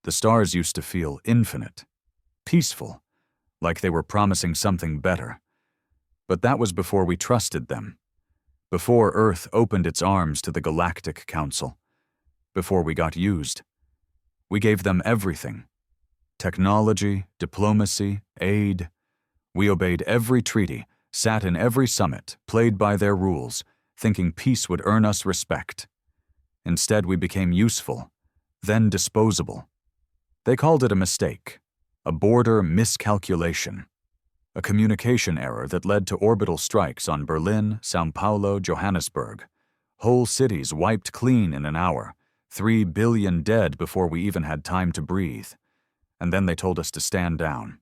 The stars used to feel infinite, peaceful, like they were promising something better. But that was before we trusted them, before Earth opened its arms to the Galactic Council, before we got used. We gave them everything: technology, diplomacy, aid. We obeyed every treaty, sat in every summit, played by their rules, thinking peace would earn us respect. Instead, we became useful, then disposable. They called it a mistake, a border miscalculation, a communication error that led to orbital strikes on Berlin, Sao Paulo, Johannesburg. Whole cities wiped clean in an hour, 3 billion dead before we even had time to breathe. And then they told us to stand down.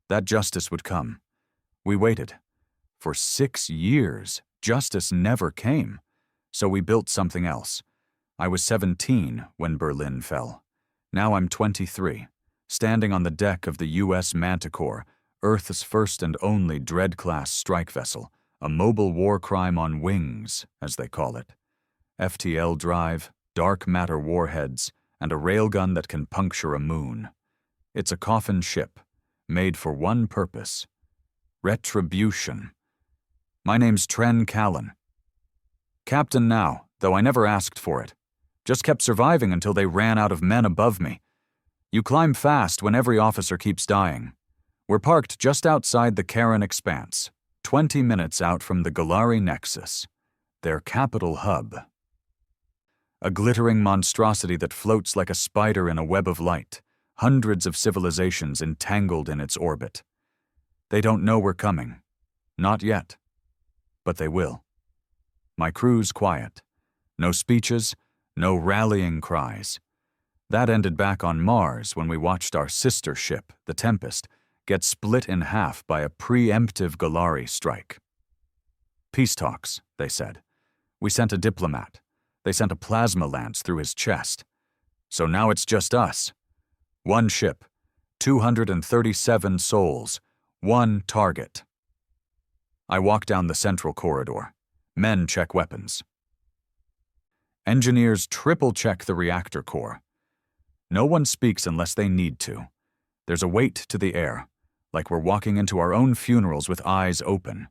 That justice would come. We waited. For 6 years, justice never came. So we built something else. I was 17 when Berlin fell. Now I'm 23, standing on the deck of the U.S. Manticor, Earth's first and only Dread-class strike vessel, a mobile war crime on wings, as they call it. FTL drive, dark matter warheads, and a railgun that can puncture a moon. It's a coffin ship, made for one purpose: Retribution. My name's Tren Callan. Captain now, though I never asked for it. Just kept surviving until they ran out of men above me. You climb fast when every officer keeps dying. We're parked just outside the Cororon expanse, 20 minutes out from the Galari Nexus, their capital hub. A glittering monstrosity that floats like a spider in a web of light, hundreds of civilizations entangled in its orbit. They don't know we're coming. Not yet. But they will. My crew's quiet. No speeches, no rallying cries. That ended back on Mars when we watched our sister ship, the Tempest, get split in half by a preemptive Galari strike. Peace talks, they said. We sent a diplomat. They sent a plasma lance through his chest. So now it's just us. One ship, 237 souls, one target. I walk down the central corridor. Men check weapons. Engineers triple-check the reactor core. No one speaks unless they need to. There's a weight to the air, like we're walking into our own funerals with eyes open.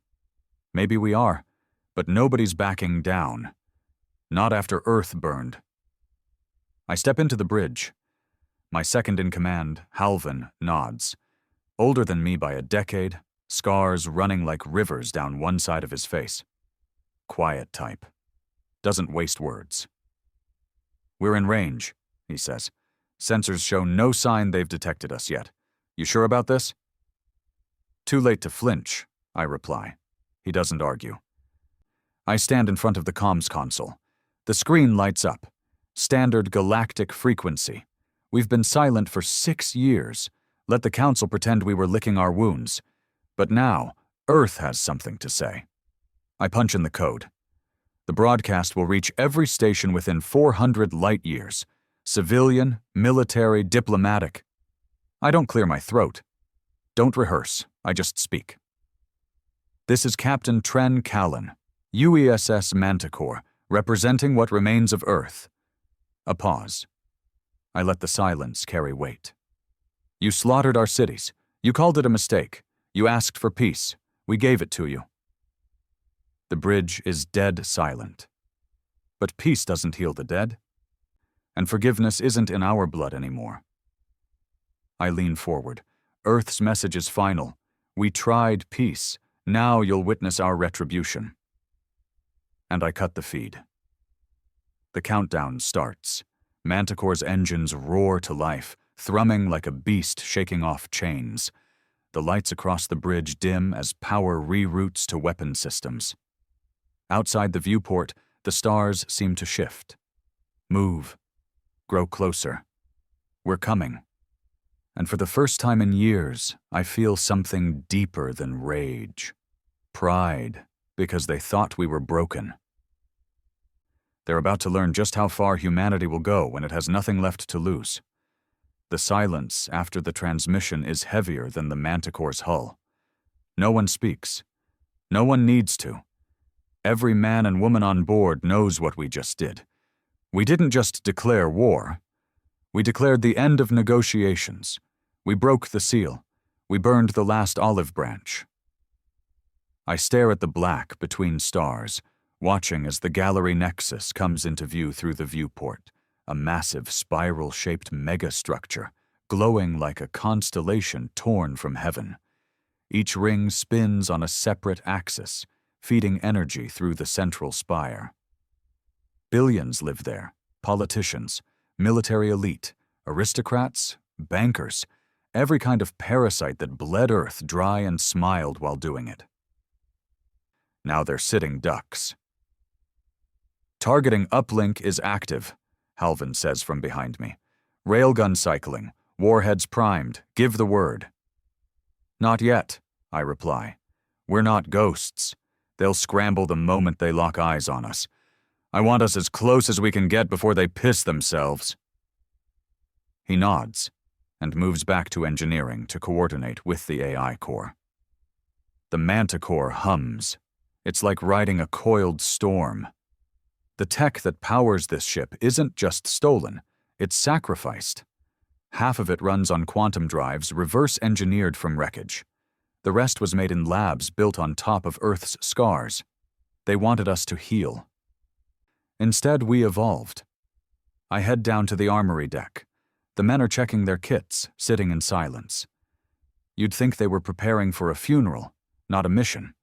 Maybe we are, but nobody's backing down. Not after Earth burned. I step into the bridge. My second-in-command, Halvin, nods. Older than me by a decade, scars running like rivers down one side of his face. Quiet type. Doesn't waste words. We're in range, he says. Sensors show no sign they've detected us yet. You sure about this? Too late to flinch, I reply. He doesn't argue. I stand in front of the comms console. The screen lights up. Standard galactic frequency. We've been silent for 6 years. Let the Council pretend we were licking our wounds. But now, Earth has something to say. I punch in the code. The broadcast will reach every station within 400 light-years. Civilian, military, diplomatic. I don't clear my throat. Don't rehearse, I just speak. This is Captain Tren Callan, UESS Manticor, representing what remains of Earth. A pause. I let the silence carry weight. You slaughtered our cities. You called it a mistake. You asked for peace. We gave it to you. The bridge is dead silent. But peace doesn't heal the dead. And forgiveness isn't in our blood anymore. I lean forward. Earth's message is final. We tried peace. Now you'll witness our retribution. And I cut the feed. The countdown starts. Manticore's engines roar to life, thrumming like a beast shaking off chains. The lights across the bridge dim as power reroutes to weapon systems. Outside the viewport, the stars seem to shift. Move. Grow closer. We're coming. And for the first time in years, I feel something deeper than rage. Pride, because they thought we were broken. They're about to learn just how far humanity will go when it has nothing left to lose. The silence after the transmission is heavier than the Manticore's hull. No one speaks. No one needs to. Every man and woman on board knows what we just did. We didn't just declare war. We declared the end of negotiations. We broke the seal. We burned the last olive branch. I stare at the black between stars, watching as the gallery Nexus comes into view through the viewport, a massive spiral-shaped megastructure, glowing like a constellation torn from heaven. Each ring spins on a separate axis, feeding energy through the central spire. Billions live there, politicians, military elite, aristocrats, bankers, every kind of parasite that bled Earth dry and smiled while doing it. Now they're sitting ducks. Targeting uplink is active, Halvin says from behind me. Railgun cycling, warheads primed, give the word. Not yet, I reply. We're not ghosts. They'll scramble the moment they lock eyes on us. I want us as close as we can get before they piss themselves. He nods and moves back to engineering to coordinate with the AI core. The Manticor hums. It's like riding a coiled storm. The tech that powers this ship isn't just stolen, it's sacrificed. Half of it runs on quantum drives reverse-engineered from wreckage. The rest was made in labs built on top of Earth's scars. They wanted us to heal. Instead, we evolved. I head down to the armory deck. The men are checking their kits, sitting in silence. You'd think they were preparing for a funeral, not a mission.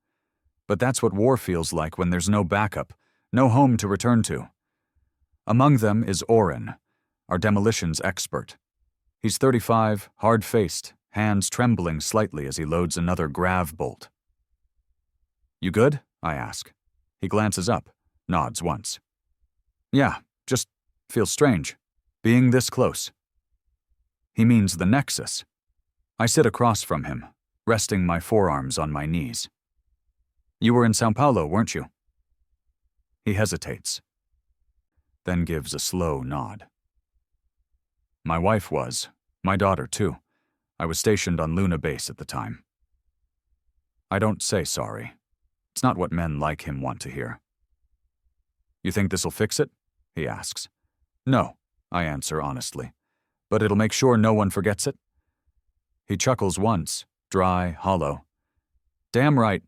But that's what war feels like when there's no backup, no home to return to. Among them is Orin, our demolitions expert. He's 35, hard-faced, hands trembling slightly as he loads another grav bolt. You good? I ask. He glances up, nods once. Yeah, just feels strange, being this close. He means the Nexus. I sit across from him, resting my forearms on my knees. You were in São Paulo, weren't you? He hesitates, then gives a slow nod. My wife was, my daughter too. I was stationed on Luna Base at the time. I don't say sorry. It's not what men like him want to hear. You think this'll fix it? He asks. No, I answer honestly. But it'll make sure no one forgets it? He chuckles once, dry, hollow. Damn right.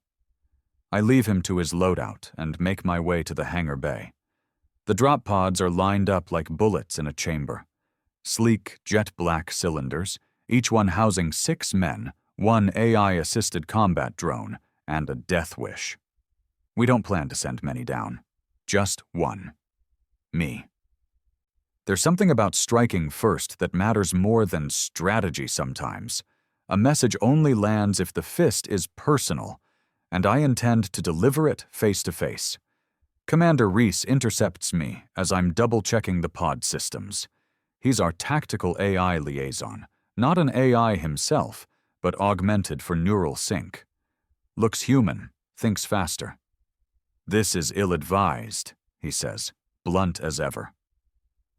I leave him to his loadout and make my way to the hangar bay. The drop pods are lined up like bullets in a chamber. Sleek, jet-black cylinders, each one housing 6 men, 1 AI-assisted combat drone, and a death wish. We don't plan to send many down. Just one. Me. There's something about striking first that matters more than strategy sometimes. A message only lands if the fist is personal, and I intend to deliver it face to face. Commander Reese intercepts me as I'm double-checking the pod systems. He's our tactical AI liaison, not an AI himself, but augmented for neural sync. Looks human, thinks faster. This is ill-advised, he says, blunt as ever.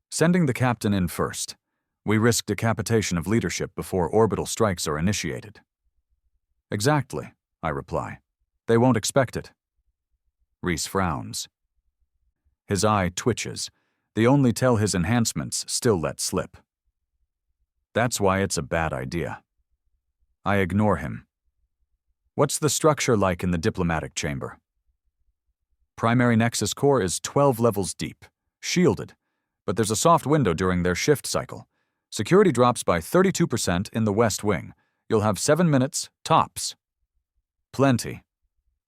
Sending the captain in first. We risk decapitation of leadership before orbital strikes are initiated. Exactly, I reply. They won't expect it. Reese frowns. His eye twitches, the only tell his enhancements still let slip. That's why it's a bad idea. I ignore him. What's the structure like in the diplomatic chamber? Primary Nexus core is 12 levels deep, shielded, but there's a soft window during their shift cycle. Security drops by 32% in the west wing. You'll have 7 minutes, tops. Plenty.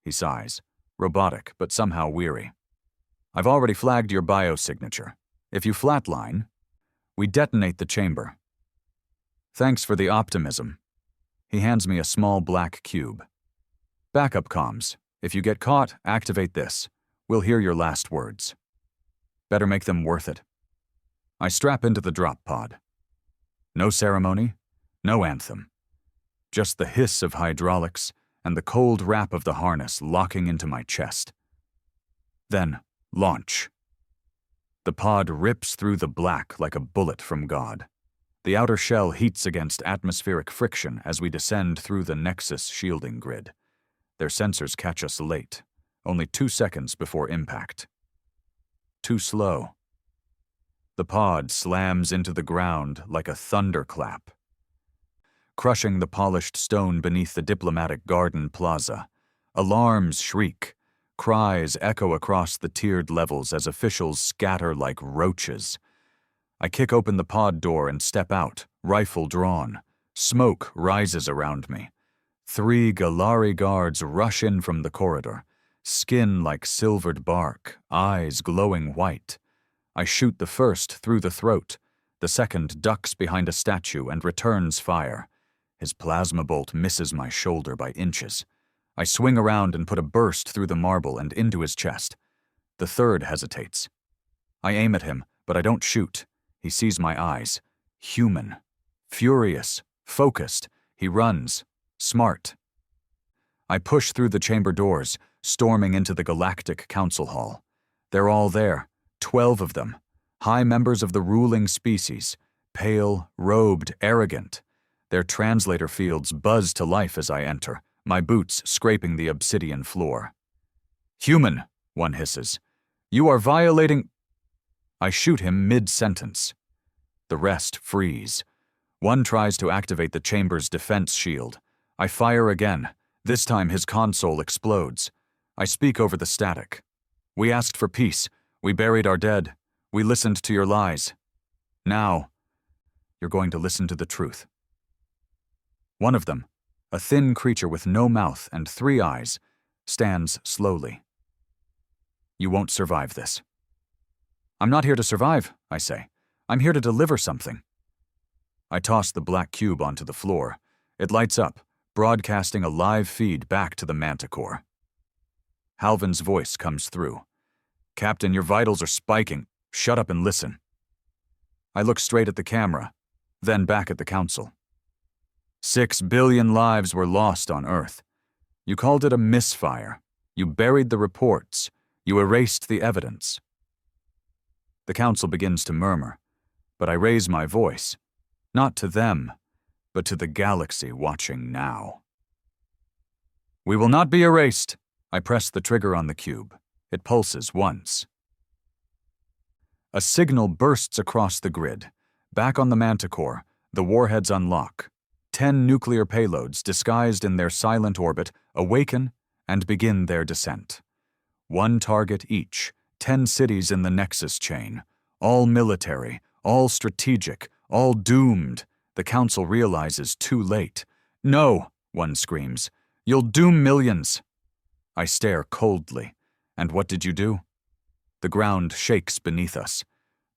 He sighs, robotic but somehow weary. I've already flagged your biosignature. If you flatline, we detonate the chamber. Thanks for the optimism. He hands me a small black cube. Backup comms. If you get caught, activate this. We'll hear your last words. Better make them worth it. I strap into the drop pod. No ceremony, no anthem. Just the hiss of hydraulics and the cold wrap of the harness locking into my chest. Then, launch. The pod rips through the black like a bullet from God. The outer shell heats against atmospheric friction as we descend through the Nexus shielding grid. Their sensors catch us late, only 2 seconds before impact. Too slow. The pod slams into the ground like a thunderclap, crushing the polished stone beneath the diplomatic garden plaza. Alarms shriek. Cries echo across the tiered levels as officials scatter like roaches. I kick open the pod door and step out, rifle drawn. Smoke rises around me. 3 Galari guards rush in from the corridor, skin like silvered bark, eyes glowing white. I shoot the first through the throat. The second ducks behind a statue and returns fire. His plasma bolt misses my shoulder by inches. I swing around and put a burst through the marble and into his chest. The third hesitates. I aim at him, but I don't shoot. He sees my eyes. Human. Furious. Focused. He runs. Smart. I push through the chamber doors, storming into the Galactic Council Hall. They're all there. 12 of them. High members of the ruling species. Pale, robed, arrogant. Their translator fields buzz to life as I enter, my boots scraping the obsidian floor. "Human," one hisses. "You are violating—" I shoot him mid-sentence. The rest freeze. One tries to activate the chamber's defense shield. I fire again. This time his console explodes. I speak over the static. "We asked for peace. We buried our dead. We listened to your lies. Now, you're going to listen to the truth." One of them, a thin creature with no mouth and 3 eyes, stands slowly. "You won't survive this." "I'm not here to survive," I say. "I'm here to deliver something." I toss the black cube onto the floor. It lights up, broadcasting a live feed back to the Manticor. Halvin's voice comes through. "Captain, your vitals are spiking. Shut up and listen." I look straight at the camera, then back at the council. 6 billion lives were lost on Earth. You called it a misfire. You buried the reports. You erased the evidence. The council begins to murmur, but I raise my voice, not to them, but to the galaxy watching now. "We will not be erased." I press the trigger on the cube. It pulses once. A signal bursts across the grid. Back on the Manticor, the warheads unlock. 10 nuclear payloads disguised in their silent orbit awaken and begin their descent. 1 target each, 10 cities in the Nexus chain, all military, all strategic, all doomed. The council realizes too late. "No," one screams. "You'll doom millions." I stare coldly. And what did you do? The ground shakes beneath us.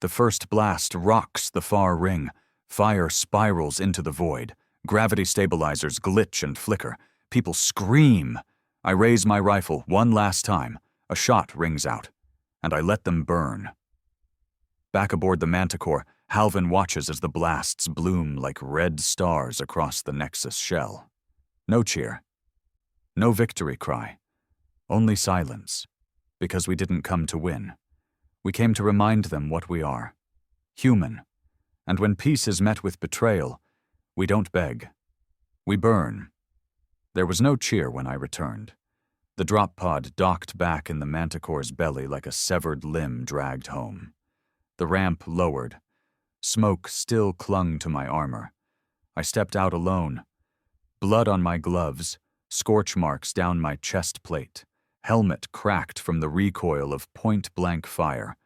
The first blast rocks the far ring. Fire spirals into the void. Gravity stabilizers glitch and flicker. People scream. I raise my rifle one last time. A shot rings out, and I let them burn. Back aboard the Manticor, Halvin watches as the blasts bloom like red stars across the Nexus shell. No cheer. No victory cry. Only silence. Because we didn't come to win. We came to remind them what we are. Human. And when peace is met with betrayal, we don't beg. We burn. There was no cheer when I returned. The drop pod docked back in the Manticore's belly like a severed limb dragged home. The ramp lowered. Smoke still clung to my armor. I stepped out alone. Blood on my gloves, scorch marks down my chest plate, helmet cracked from the recoil of point-blank fire.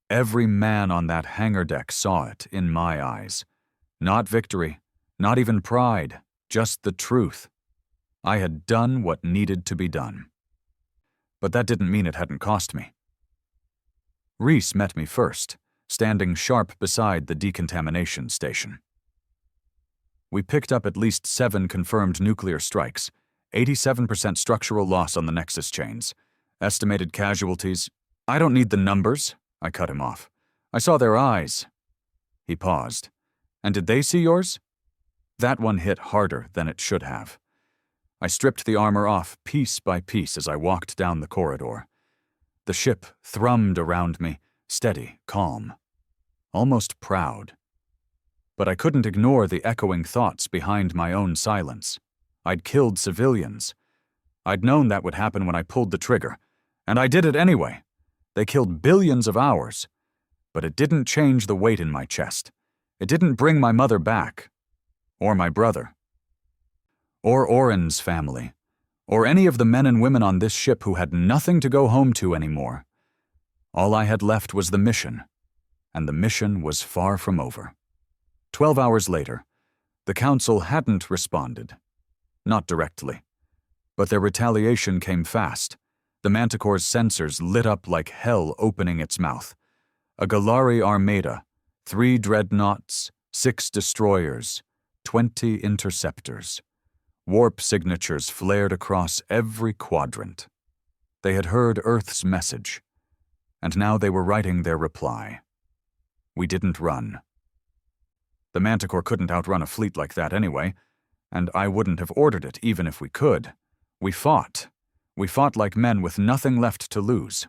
Every man on that hangar deck saw it in my eyes. Not victory. Not even pride, just the truth. I had done what needed to be done. But that didn't mean it hadn't cost me. Reese met me first, standing sharp beside the decontamination station. We picked up at least 7 confirmed nuclear strikes, 87% structural loss on the Nexus chains. Estimated casualties. "I don't need the numbers," I cut him off. "I saw their eyes." He paused. "And did they see yours?" That one hit harder than it should have. I stripped the armor off piece by piece as I walked down the corridor. The ship thrummed around me, steady, calm, almost proud. But I couldn't ignore the echoing thoughts behind my own silence. I'd killed civilians. I'd known that would happen when I pulled the trigger, and I did it anyway. They killed billions of ours. But it didn't change the weight in my chest. It didn't bring my mother back. Or my brother. Or Oren's family. Or any of the men and women on this ship who had nothing to go home to anymore. All I had left was the mission. And the mission was far from over. 12 hours later, the Council hadn't responded. Not directly. But their retaliation came fast. The Manticore's sensors lit up like hell opening its mouth. A Galari armada, 3 dreadnoughts, 6 destroyers, 20 interceptors. Warp signatures flared across every quadrant. They had heard Earth's message, and now they were writing their reply. We didn't run. The Manticore couldn't outrun a fleet like that anyway, and I wouldn't have ordered it even if we could. We fought. We fought like men with nothing left to lose.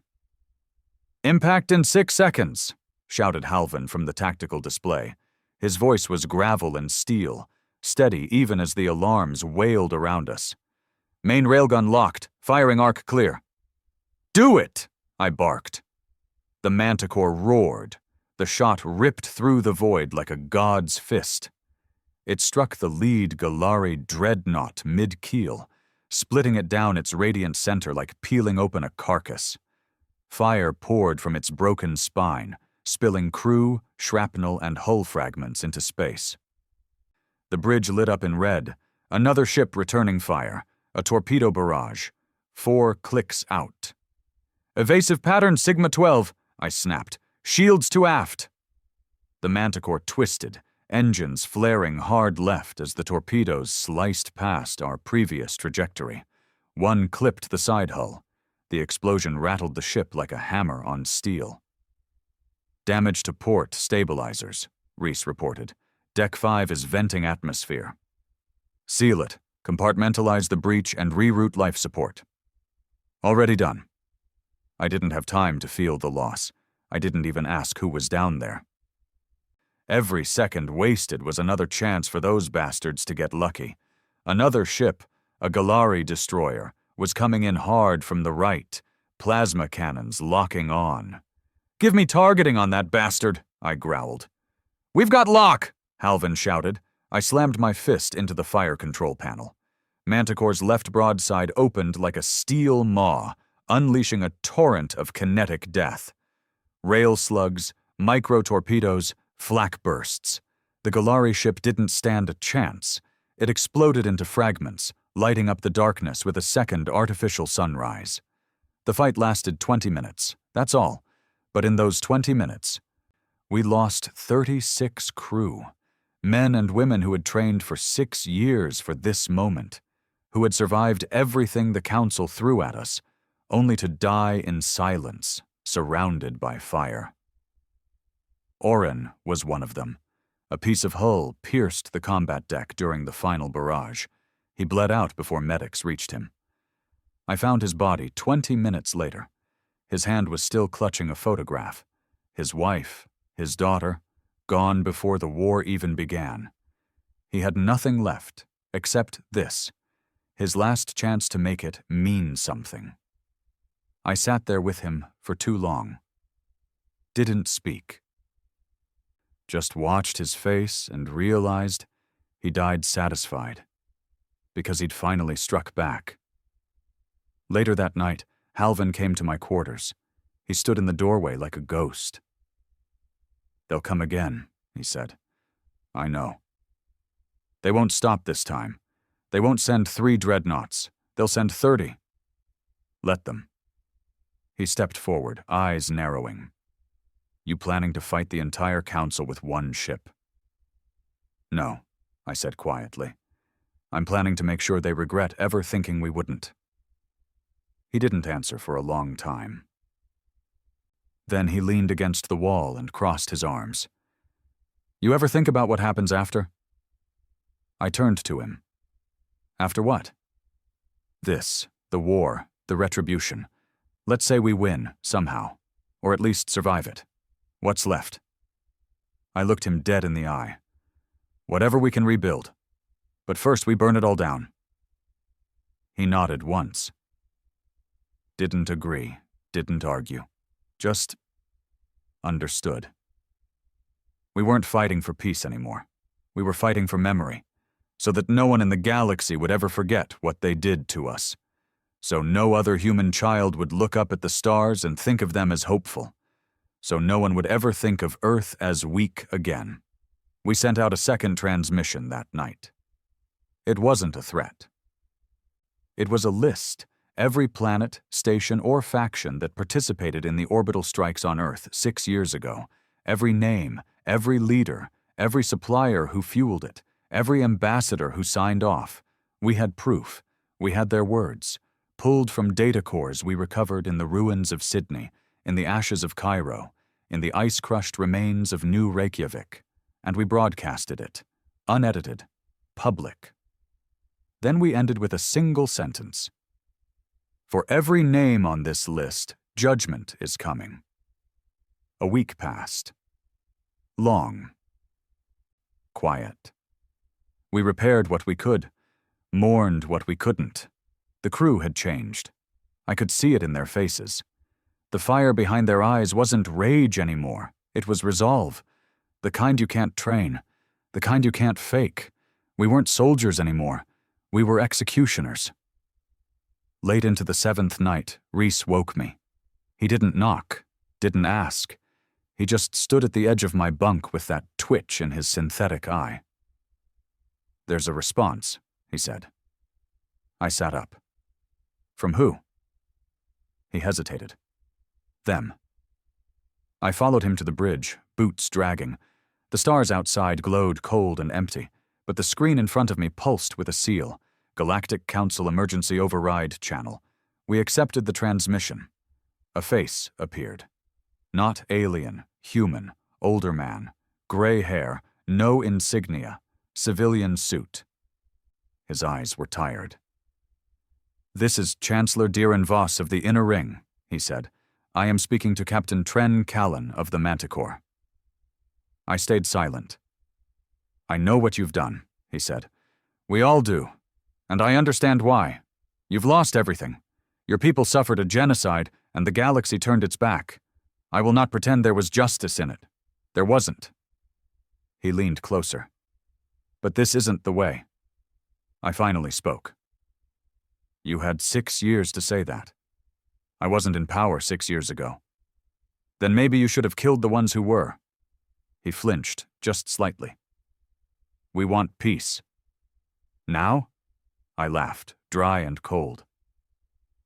"Impact in 6 seconds," shouted Halvan from the tactical display. His voice was gravel and steel, steady even as the alarms wailed around us. "Main railgun locked, firing arc clear." "Do it!" I barked. The Manticore roared. The shot ripped through the void like a god's fist. It struck the lead Galari dreadnought mid-keel, splitting it down its radiant center like peeling open a carcass. Fire poured from its broken spine, spilling crew, shrapnel, and hull fragments into space. The bridge lit up in red, another ship returning fire, a torpedo barrage. 4 clicks out. "Evasive pattern Sigma 12, I snapped. "Shields to aft." The Manticore twisted, engines flaring hard left as the torpedoes sliced past our previous trajectory. One clipped the side hull. The explosion rattled the ship like a hammer on steel. "Damage to port stabilizers," Reese reported. "Deck 5 is venting atmosphere." "Seal it, compartmentalize the breach, and reroute life support." "Already done." I didn't have time to feel the loss. I didn't even ask who was down there. Every second wasted was another chance for those bastards to get lucky. Another ship, a Galari destroyer, was coming in hard from the right, plasma cannons locking on. "Give me targeting on that bastard," I growled. "We've got lock," Halvan shouted. I slammed my fist into the fire control panel. Manticore's left broadside opened like a steel maw, unleashing a torrent of kinetic death. Rail slugs, micro-torpedoes, flak bursts. The Galari ship didn't stand a chance. It exploded into fragments, lighting up the darkness with a second artificial sunrise. The fight lasted 20 minutes, that's all. But in those 20 minutes, we lost 36 crew. Men and women who had trained for 6 years for this moment, who had survived everything the Council threw at us, only to die in silence, surrounded by fire. Oren was one of them. A piece of hull pierced the combat deck during the final barrage. He bled out before medics reached him. I found his body 20 minutes later. His hand was still clutching a photograph. His wife, his daughter, gone before the war even began. He had nothing left except this, his last chance to make it mean something. I sat there with him for too long. Didn't speak. Just watched his face and realized he died satisfied, because he'd finally struck back. Later that night, Halvan came to my quarters. He stood in the doorway like a ghost. "They'll come again," he said. "I know. They won't stop this time. They won't send 3 dreadnoughts. They'll send 30. Let them." He stepped forward, eyes narrowing. "You planning to fight the entire Council with one ship?" "No," I said quietly. "I'm planning to make sure they regret ever thinking we wouldn't." He didn't answer for a long time. Then he leaned against the wall and crossed his arms. "You ever think about what happens after?" I turned to him. "After what?" "This, the war, the retribution. Let's say we win, somehow, or at least survive it. What's left?" I looked him dead in the eye. "Whatever we can rebuild. But first we burn it all down." He nodded once. Didn't agree, didn't argue. Just understood. We weren't fighting for peace anymore. We were fighting for memory, so that no one in the galaxy would ever forget what they did to us. So no other human child would look up at the stars and think of them as hopeful. So no one would ever think of Earth as weak again. We sent out a second transmission that night. It wasn't a threat. It was a list. Every planet, station, or faction that participated in the orbital strikes on Earth 6 years ago, every name, every leader, every supplier who fueled it, every ambassador who signed off. We had proof. We had their words, pulled from data cores we recovered in the ruins of Sydney, in the ashes of Cairo, in the ice-crushed remains of New Reykjavik, and we broadcasted it, unedited, public. Then we ended with a single sentence. For every name on this list, judgment is coming. A week passed. Long. Quiet. We repaired what we could, mourned what we couldn't. The crew had changed. I could see it in their faces. The fire behind their eyes wasn't rage anymore. It was resolve. The kind you can't train. The kind you can't fake. We weren't soldiers anymore. We were executioners. Late into the 7th night, Reese woke me. He didn't knock, didn't ask. He just stood at the edge of my bunk with that twitch in his synthetic eye. There's a response, he said. I sat up. From who? He hesitated. Them. I followed him to the bridge, boots dragging. The stars outside glowed cold and empty, but the screen in front of me pulsed with a seal. Galactic Council Emergency Override Channel. We accepted the transmission. A face appeared. Not alien, human, older man, gray hair, no insignia, civilian suit. His eyes were tired. This is Chancellor Diren Voss of the Inner Ring, he said. I am speaking to Captain Tren Callan of the Manticor. I stayed silent. I know what you've done, he said. We all do. And I understand why. You've lost everything. Your people suffered a genocide, and the galaxy turned its back. I will not pretend there was justice in it. There wasn't. He leaned closer. But this isn't the way. I finally spoke. You had 6 years to say that. I wasn't in power 6 years ago. Then maybe you should have killed the ones who were. He flinched, just slightly. We want peace. Now? I laughed, dry and cold.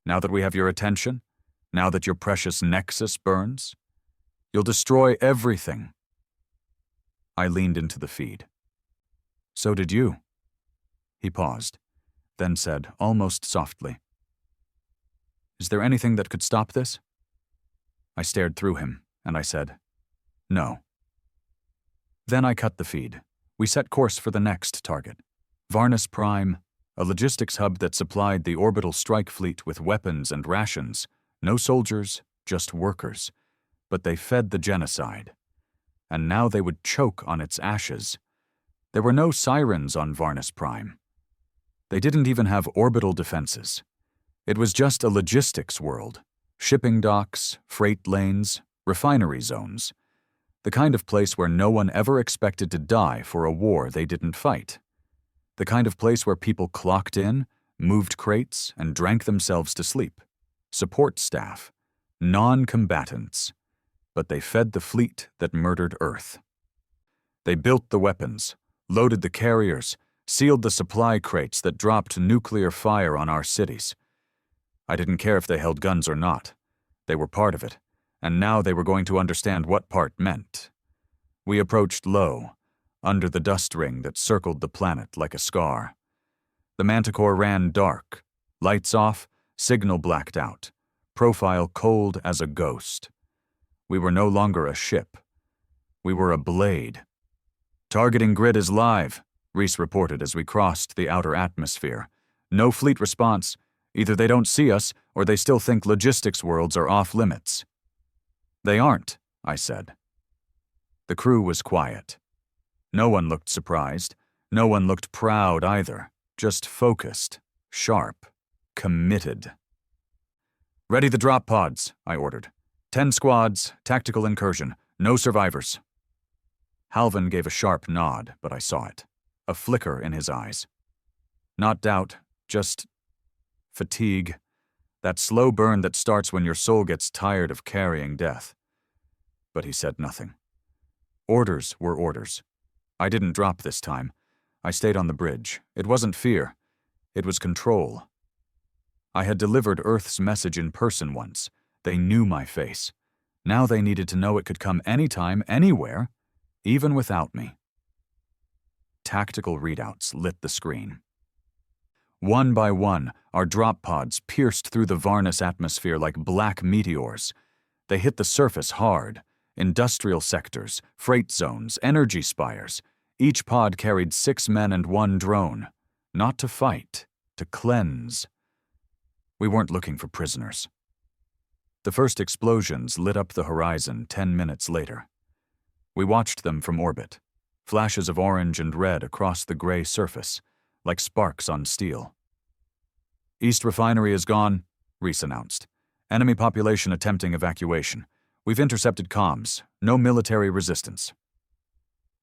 Now that we have your attention, now that your precious Nexus burns, you'll destroy everything. I leaned into the feed. So did you. He paused, then said, almost softly, Is there anything that could stop this? I stared through him, and I said, No. Then I cut the feed. We set course for the next target, Varn Prime, a logistics hub that supplied the orbital strike fleet with weapons and rations. No soldiers, just workers. But they fed the genocide. And now they would choke on its ashes. There were no sirens on Varn Prime. They didn't even have orbital defenses. It was just a logistics world. Shipping docks, freight lanes, refinery zones. The kind of place where no one ever expected to die for a war they didn't fight. The kind of place where people clocked in, moved crates, and drank themselves to sleep. Support staff. Non-combatants. But they fed the fleet that murdered Earth. They built the weapons, loaded the carriers, sealed the supply crates that dropped nuclear fire on our cities. I didn't care if they held guns or not. They were part of it, and now they were going to understand what part meant. We approached low, under the dust ring that circled the planet like a scar. The Manticor ran dark, lights off, signal blacked out, profile cold as a ghost. We were no longer a ship. We were a blade. Targeting grid is live, Reese reported as we crossed the outer atmosphere. No fleet response. Either they don't see us, or they still think logistics worlds are off limits. They aren't, I said. The crew was quiet. No one looked surprised. No one looked proud either. Just focused, sharp, committed. Ready the drop pods, I ordered. 10 squads, tactical incursion, no survivors. Halvan gave a sharp nod, but I saw it. A flicker in his eyes. Not doubt, just fatigue. That slow burn that starts when your soul gets tired of carrying death. But he said nothing. Orders were orders. I didn't drop this time. I stayed on the bridge. It wasn't fear. It was control. I had delivered Earth's message in person once. They knew my face. Now they needed to know it could come anytime, anywhere, even without me. Tactical readouts lit the screen. One by one, our drop pods pierced through the Varnus atmosphere like black meteors. They hit the surface hard. Industrial sectors, freight zones, energy spires. Each pod carried 6 men and 1 drone. Not to fight, to cleanse. We weren't looking for prisoners. The first explosions lit up the horizon 10 minutes later. We watched them from orbit, flashes of orange and red across the gray surface, like sparks on steel. East Refinery is gone, Reese announced. Enemy population attempting evacuation. We've intercepted comms. No military resistance.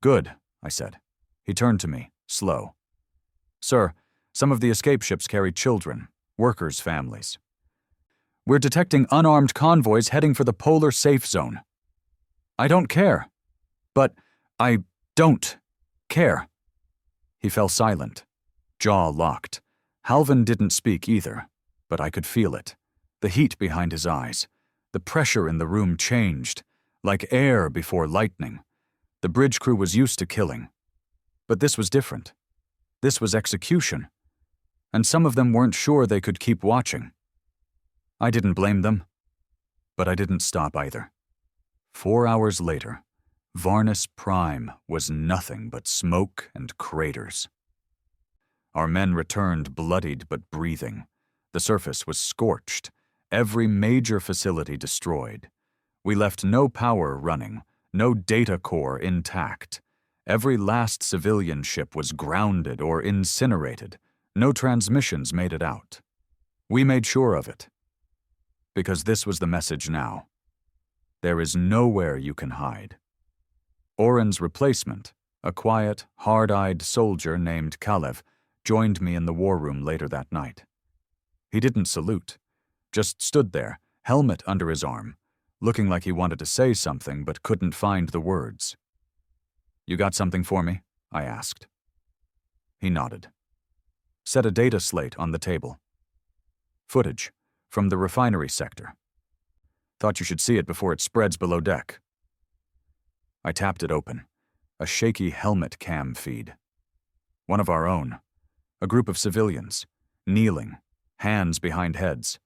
Good, I said. He turned to me, slow. Sir, some of the escape ships carry children, workers' families. We're detecting unarmed convoys heading for the polar safe zone. I don't care. But I don't care. He fell silent, jaw locked. Halvan didn't speak either, but I could feel it. The heat behind his eyes. The pressure in the room changed, like air before lightning. The bridge crew was used to killing. But this was different. This was execution. And some of them weren't sure they could keep watching. I didn't blame them. But I didn't stop either. 4 hours later, Varn Prime was nothing but smoke and craters. Our men returned bloodied but breathing. The surface was scorched. Every major facility destroyed. We left no power running, no data core intact. Every last civilian ship was grounded or incinerated. No transmissions made it out. We made sure of it. Because this was the message now. There is nowhere you can hide. Oren's replacement, a quiet, hard-eyed soldier named Kalev, joined me in the war room later that night. He didn't salute. Just stood there, helmet under his arm, looking like he wanted to say something but couldn't find the words. You got something for me? I asked. He nodded. Set a data slate on the table. Footage from the refinery sector. Thought you should see it before it spreads below deck. I tapped it open. A shaky helmet cam feed. One of our own. A group of civilians, kneeling, hands behind heads.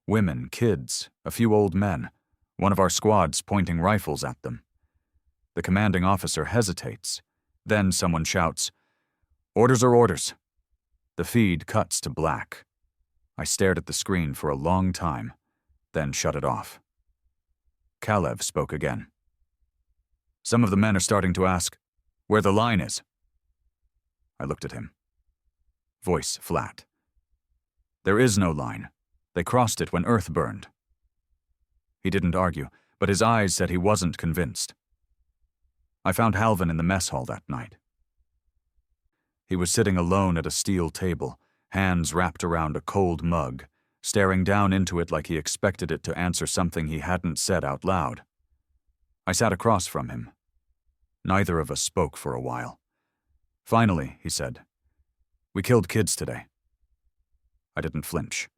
Women, kids, a few old men, one of our squads pointing rifles at them. The commanding officer hesitates. Then someone shouts, "Orders are orders." The feed cuts to black. I stared at the screen for a long time, then shut it off. Kalev spoke again. Some of the men are starting to ask where the line is. I looked at him. Voice flat. There is no line. They crossed it when Earth burned. He didn't argue, but his eyes said he wasn't convinced. I found Halvan in the mess hall that night. He was sitting alone at a steel table, hands wrapped around a cold mug, staring down into it like he expected it to answer something he hadn't said out loud. I sat across from him. Neither of us spoke for a while. Finally, he said, "We killed kids today." I didn't flinch.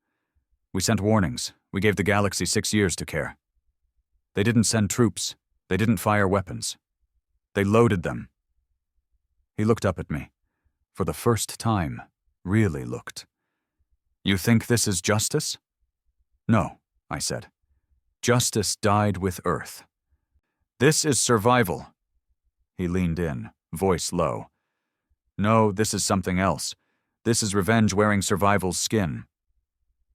We sent warnings. We gave the galaxy 6 years to care. They didn't send troops. They didn't fire weapons. They loaded them. He looked up at me. For the first time, really looked. You think this is justice? No, I said. Justice died with Earth. This is survival. He leaned in, voice low. No, this is something else. This is revenge wearing survival's skin.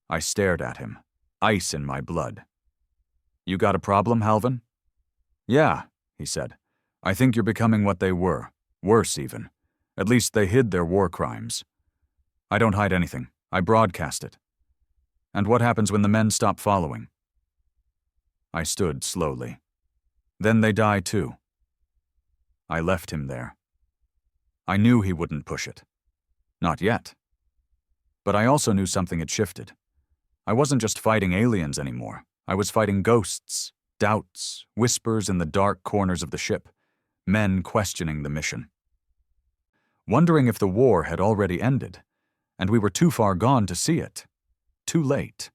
I stared at him, ice in my blood. You got a problem, Halvan? Yeah, he said. I think you're becoming what they were, worse even. At least they hid their war crimes. I don't hide anything. I broadcast it. And what happens when the men stop following? I stood slowly. Then they die too. I left him there. I knew he wouldn't push it. Not yet. But I also knew something had shifted. I wasn't just fighting aliens anymore. I was fighting ghosts, doubts, whispers in the dark corners of the ship, men questioning the mission. Wondering if the war had already ended, and we were too far gone to see it. Too late.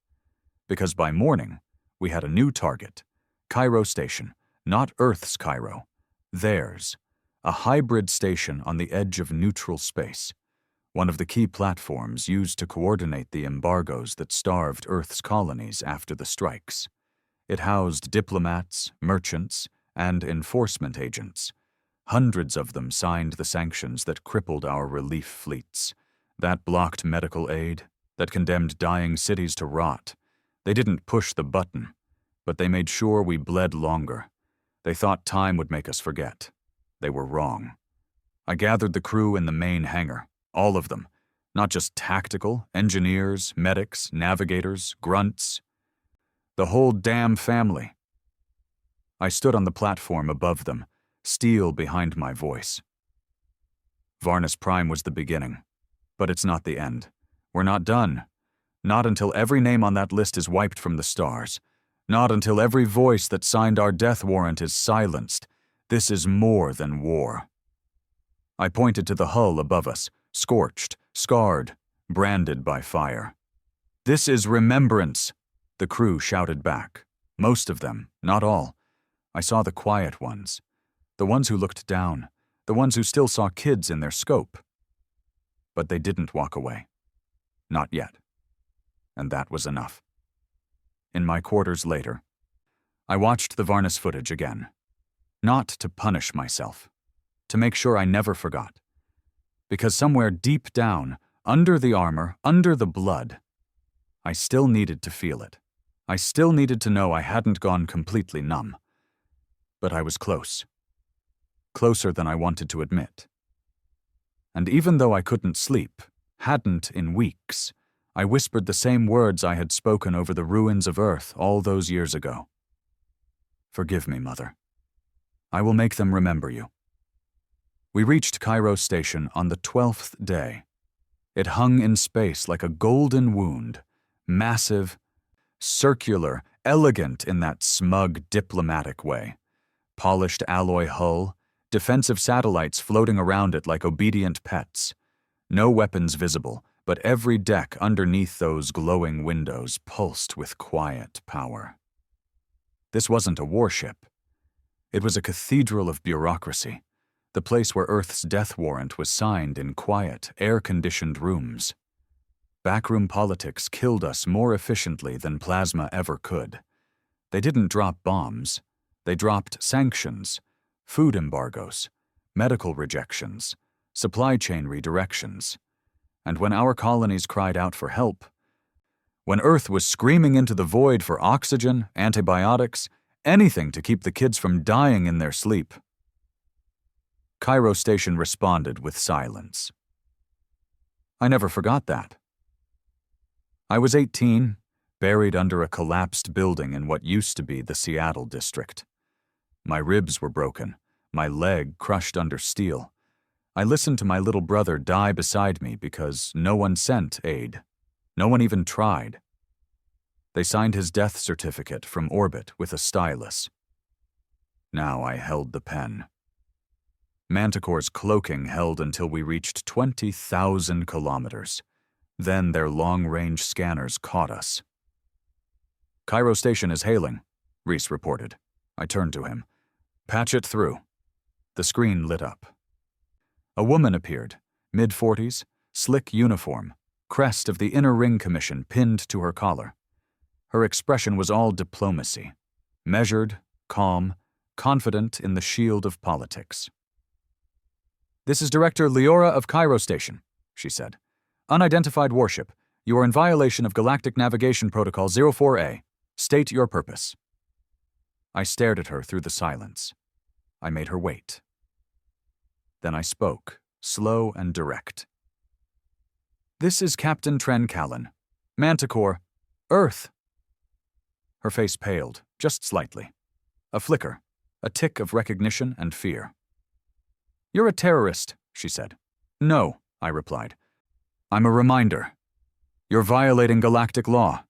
Because by morning, we had a new target. Cairo Station, not Earth's Cairo. Theirs. A hybrid station on the edge of neutral space. One of the key platforms used to coordinate the embargoes that starved Earth's colonies after the strikes. It housed diplomats, merchants, and enforcement agents. Hundreds of them signed the sanctions that crippled our relief fleets, that blocked medical aid, that condemned dying cities to rot. They didn't push the button, but they made sure we bled longer. They thought time would make us forget. They were wrong. I gathered the crew in the main hangar, all of them, not just tactical, engineers, medics, navigators, grunts. The whole damn family. I stood on the platform above them, steel behind my voice. Varn Prime was the beginning, but it's not the end. We're not done. Not until every name on that list is wiped from the stars. Not until every voice that signed our death warrant is silenced. This is more than war. I pointed to the hull above us, scorched, scarred, branded by fire. This is remembrance, the crew shouted back. Most of them, not all. I saw the quiet ones. The ones who looked down. The ones who still saw kids in their scope. But they didn't walk away. Not yet. And that was enough. In my quarters later, I watched the Varnus footage again. Not to punish myself. To make sure I never forgot. Because somewhere deep down, under the armor, under the blood, I still needed to feel it. I still needed to know I hadn't gone completely numb. But I was close. Closer than I wanted to admit. And even though I couldn't sleep, hadn't in weeks, I whispered the same words I had spoken over the ruins of Earth all those years ago. Forgive me, Mother. I will make them remember you. We reached Cairo Station on the 12th day. It hung in space like a golden wound, massive, circular, elegant in that smug, diplomatic way. Polished alloy hull, defensive satellites floating around it like obedient pets. No weapons visible, but every deck underneath those glowing windows pulsed with quiet power. This wasn't a warship. It was a cathedral of bureaucracy, the place where Earth's death warrant was signed in quiet, air-conditioned rooms. Backroom politics killed us more efficiently than plasma ever could. They didn't drop bombs. They dropped sanctions, food embargoes, medical rejections, supply chain redirections. And when our colonies cried out for help, when Earth was screaming into the void for oxygen, antibiotics, anything to keep the kids from dying in their sleep, Cairo Station responded with silence. I never forgot that. I was 18, buried under a collapsed building in what used to be the Seattle district. My ribs were broken, my leg crushed under steel. I listened to my little brother die beside me because no one sent aid. No one even tried. They signed his death certificate from orbit with a stylus. Now I held the pen. Manticor's cloaking held until we reached 20,000 kilometers. Then their long-range scanners caught us. Cairo Station is hailing, Reese reported. I turned to him. Patch it through. The screen lit up. A woman appeared, mid-40s, slick uniform, crest of the Inner Ring Commission pinned to her collar. Her expression was all diplomacy, measured, calm, confident in the shield of politics. This is Director Leora of Cairo Station, she said. Unidentified warship. You are in violation of Galactic Navigation Protocol 04A. State your purpose. I stared at her through the silence. I made her wait. Then I spoke, slow and direct. This is Captain Tren Callan. Manticor. Earth. Her face paled, just slightly. A flicker, a tick of recognition and fear. You're a terrorist, she said. No, I replied. I'm a reminder. You're violating galactic law.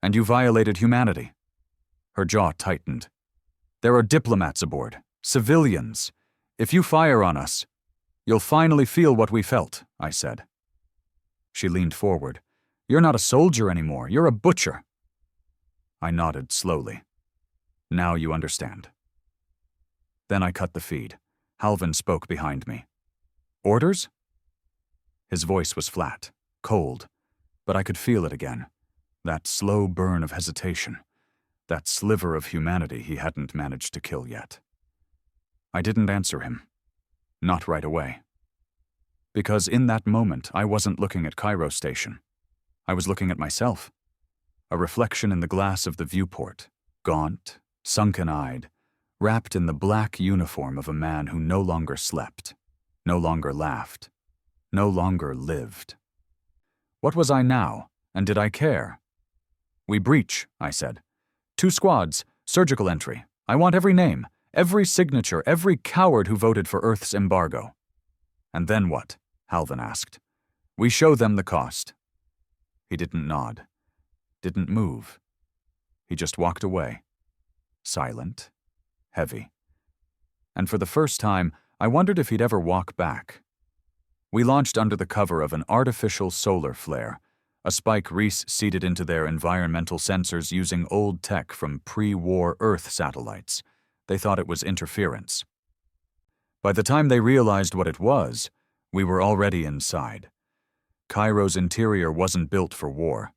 And you violated humanity. Her jaw tightened. There are diplomats aboard, civilians. If you fire on us, you'll finally feel what we felt, I said. She leaned forward. You're not a soldier anymore, you're a butcher. I nodded slowly. Now you understand. Then I cut the feed. Halvan spoke behind me. Orders? His voice was flat, cold, but I could feel it again. That slow burn of hesitation. That sliver of humanity he hadn't managed to kill yet. I didn't answer him. Not right away. Because in that moment, I wasn't looking at Cairo Station. I was looking at myself. A reflection in the glass of the viewport, gaunt, sunken-eyed, wrapped in the black uniform of a man who no longer slept, no longer laughed, no longer lived. What was I now, and did I care? We breach, I said. 2 squads, surgical entry. I want every name, every signature, every coward who voted for Earth's embargo. And then what? Halvan asked. We show them the cost. He didn't nod, didn't move. He just walked away, silent, heavy. And for the first time, I wondered if he'd ever walk back. We launched under the cover of an artificial solar flare, a spike Reese seeded into their environmental sensors using old tech from pre-war Earth satellites. They thought it was interference. By the time they realized what it was, we were already inside. Cairo's interior wasn't built for war.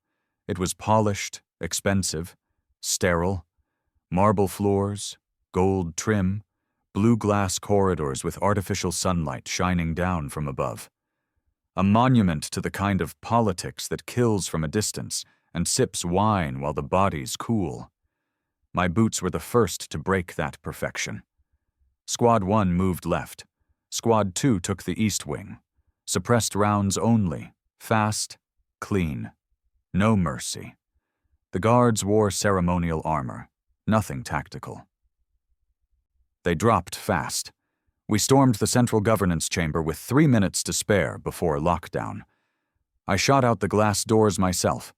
It was polished, expensive, sterile, marble floors, gold trim, blue glass corridors with artificial sunlight shining down from above. A monument to the kind of politics that kills from a distance and sips wine while the bodies cool. My boots were the first to break that perfection. Squad 1 moved left. Squad 2 took the east wing. Suppressed rounds only. Fast, clean. No mercy. The guards wore ceremonial armor. Nothing tactical. They dropped fast. We stormed the central governance chamber with 3 minutes to spare before lockdown. I shot out the glass doors myself.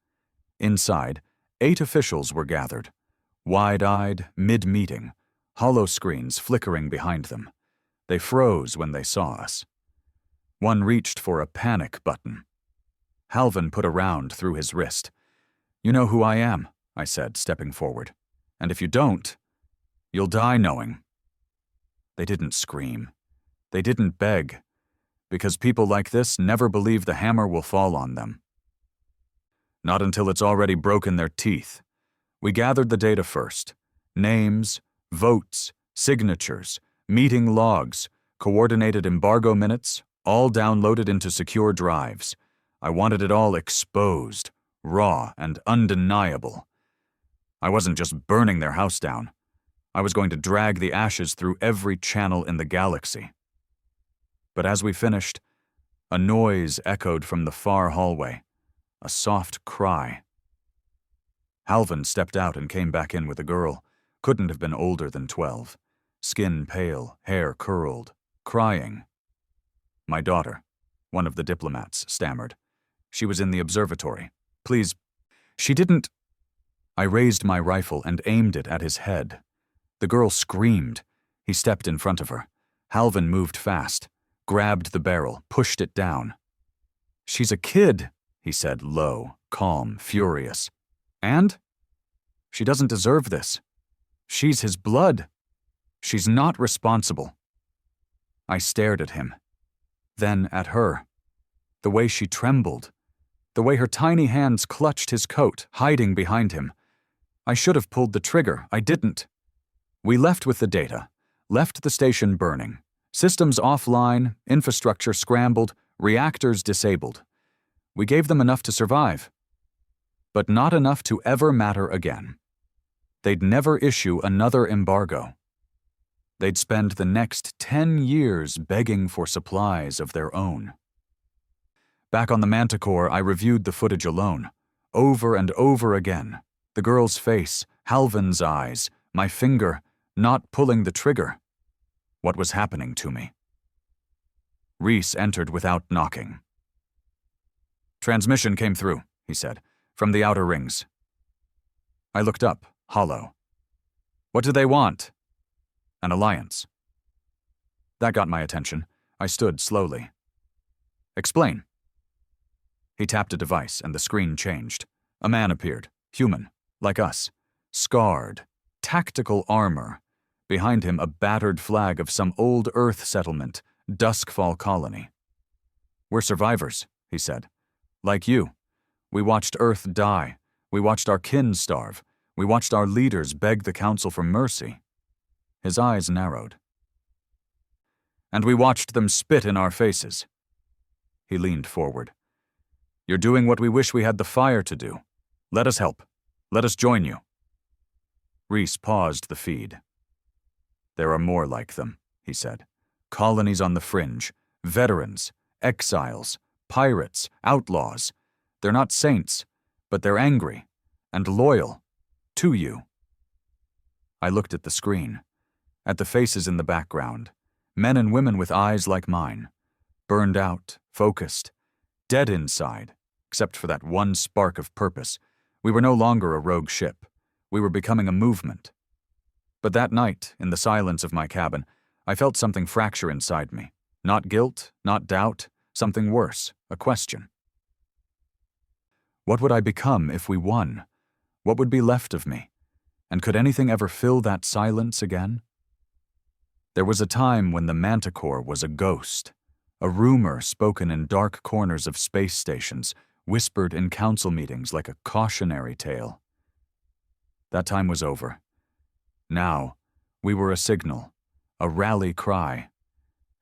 Inside, 8 officials were gathered. Wide-eyed, mid-meeting, hollow screens flickering behind them. They froze when they saw us. One reached for a panic button. Halvan put a round through his wrist. You know who I am, I said, stepping forward. And if you don't, you'll die knowing. They didn't scream. They didn't beg, because people like this never believe the hammer will fall on them. Not until it's already broken their teeth. We gathered the data first. Names, votes, signatures, meeting logs, coordinated embargo minutes, all downloaded into secure drives. I wanted it all exposed, raw, and undeniable. I wasn't just burning their house down. I was going to drag the ashes through every channel in the galaxy. But as we finished, a noise echoed from the far hallway, a soft cry. Halvan stepped out and came back in with a girl, couldn't have been older than 12, skin pale, hair curled, crying. My daughter, one of the diplomats, stammered. She was in the observatory. Please, she didn't. I raised my rifle and aimed it at his head. The girl screamed. He stepped in front of her. Halvan moved fast, grabbed the barrel, pushed it down. She's a kid, he said, low, calm, furious. And? She doesn't deserve this. She's his blood. She's not responsible. I stared at him, then at her. The way she trembled, the way her tiny hands clutched his coat, hiding behind him. I should have pulled the trigger. I didn't. We left with the data, left the station burning, systems offline, infrastructure scrambled, reactors disabled. We gave them enough to survive, but not enough to ever matter again. They'd never issue another embargo. They'd spend the next 10 years begging for supplies of their own. Back on the Manticor, I reviewed the footage alone, over and over again. The girl's face, Halvan's eyes, my finger, not pulling the trigger. What was happening to me? Reese entered without knocking. "Transmission came through," he said, "from the outer rings." I looked up, hollow. "What do they want?" "An alliance." That got my attention. I stood slowly. "Explain." He tapped a device, and the screen changed. A man appeared, human, like us, scarred, tactical armor. Behind him, a battered flag of some old Earth settlement, Duskfall Colony. "We're survivors," he said. "Like you. We watched Earth die. We watched our kin starve. We watched our leaders beg the Council for mercy." His eyes narrowed. "And we watched them spit in our faces." He leaned forward. "You're doing what we wish we had the fire to do. Let us help. Let us join you." Reese paused the feed. "There are more like them," he said. "Colonies on the fringe, veterans, exiles, pirates, outlaws. They're not saints, but they're angry and loyal to you." I looked at the screen, at the faces in the background, men and women with eyes like mine, burned out, focused, dead inside, except for that one spark of purpose. We were no longer a rogue ship. We were becoming a movement. But that night, in the silence of my cabin, I felt something fracture inside me. Not guilt, not doubt, something worse, a question. What would I become if we won? What would be left of me? And could anything ever fill that silence again? There was a time when the Manticor was a ghost, a rumor spoken in dark corners of space stations, whispered in council meetings like a cautionary tale. That time was over. Now, we were a signal, a rally cry.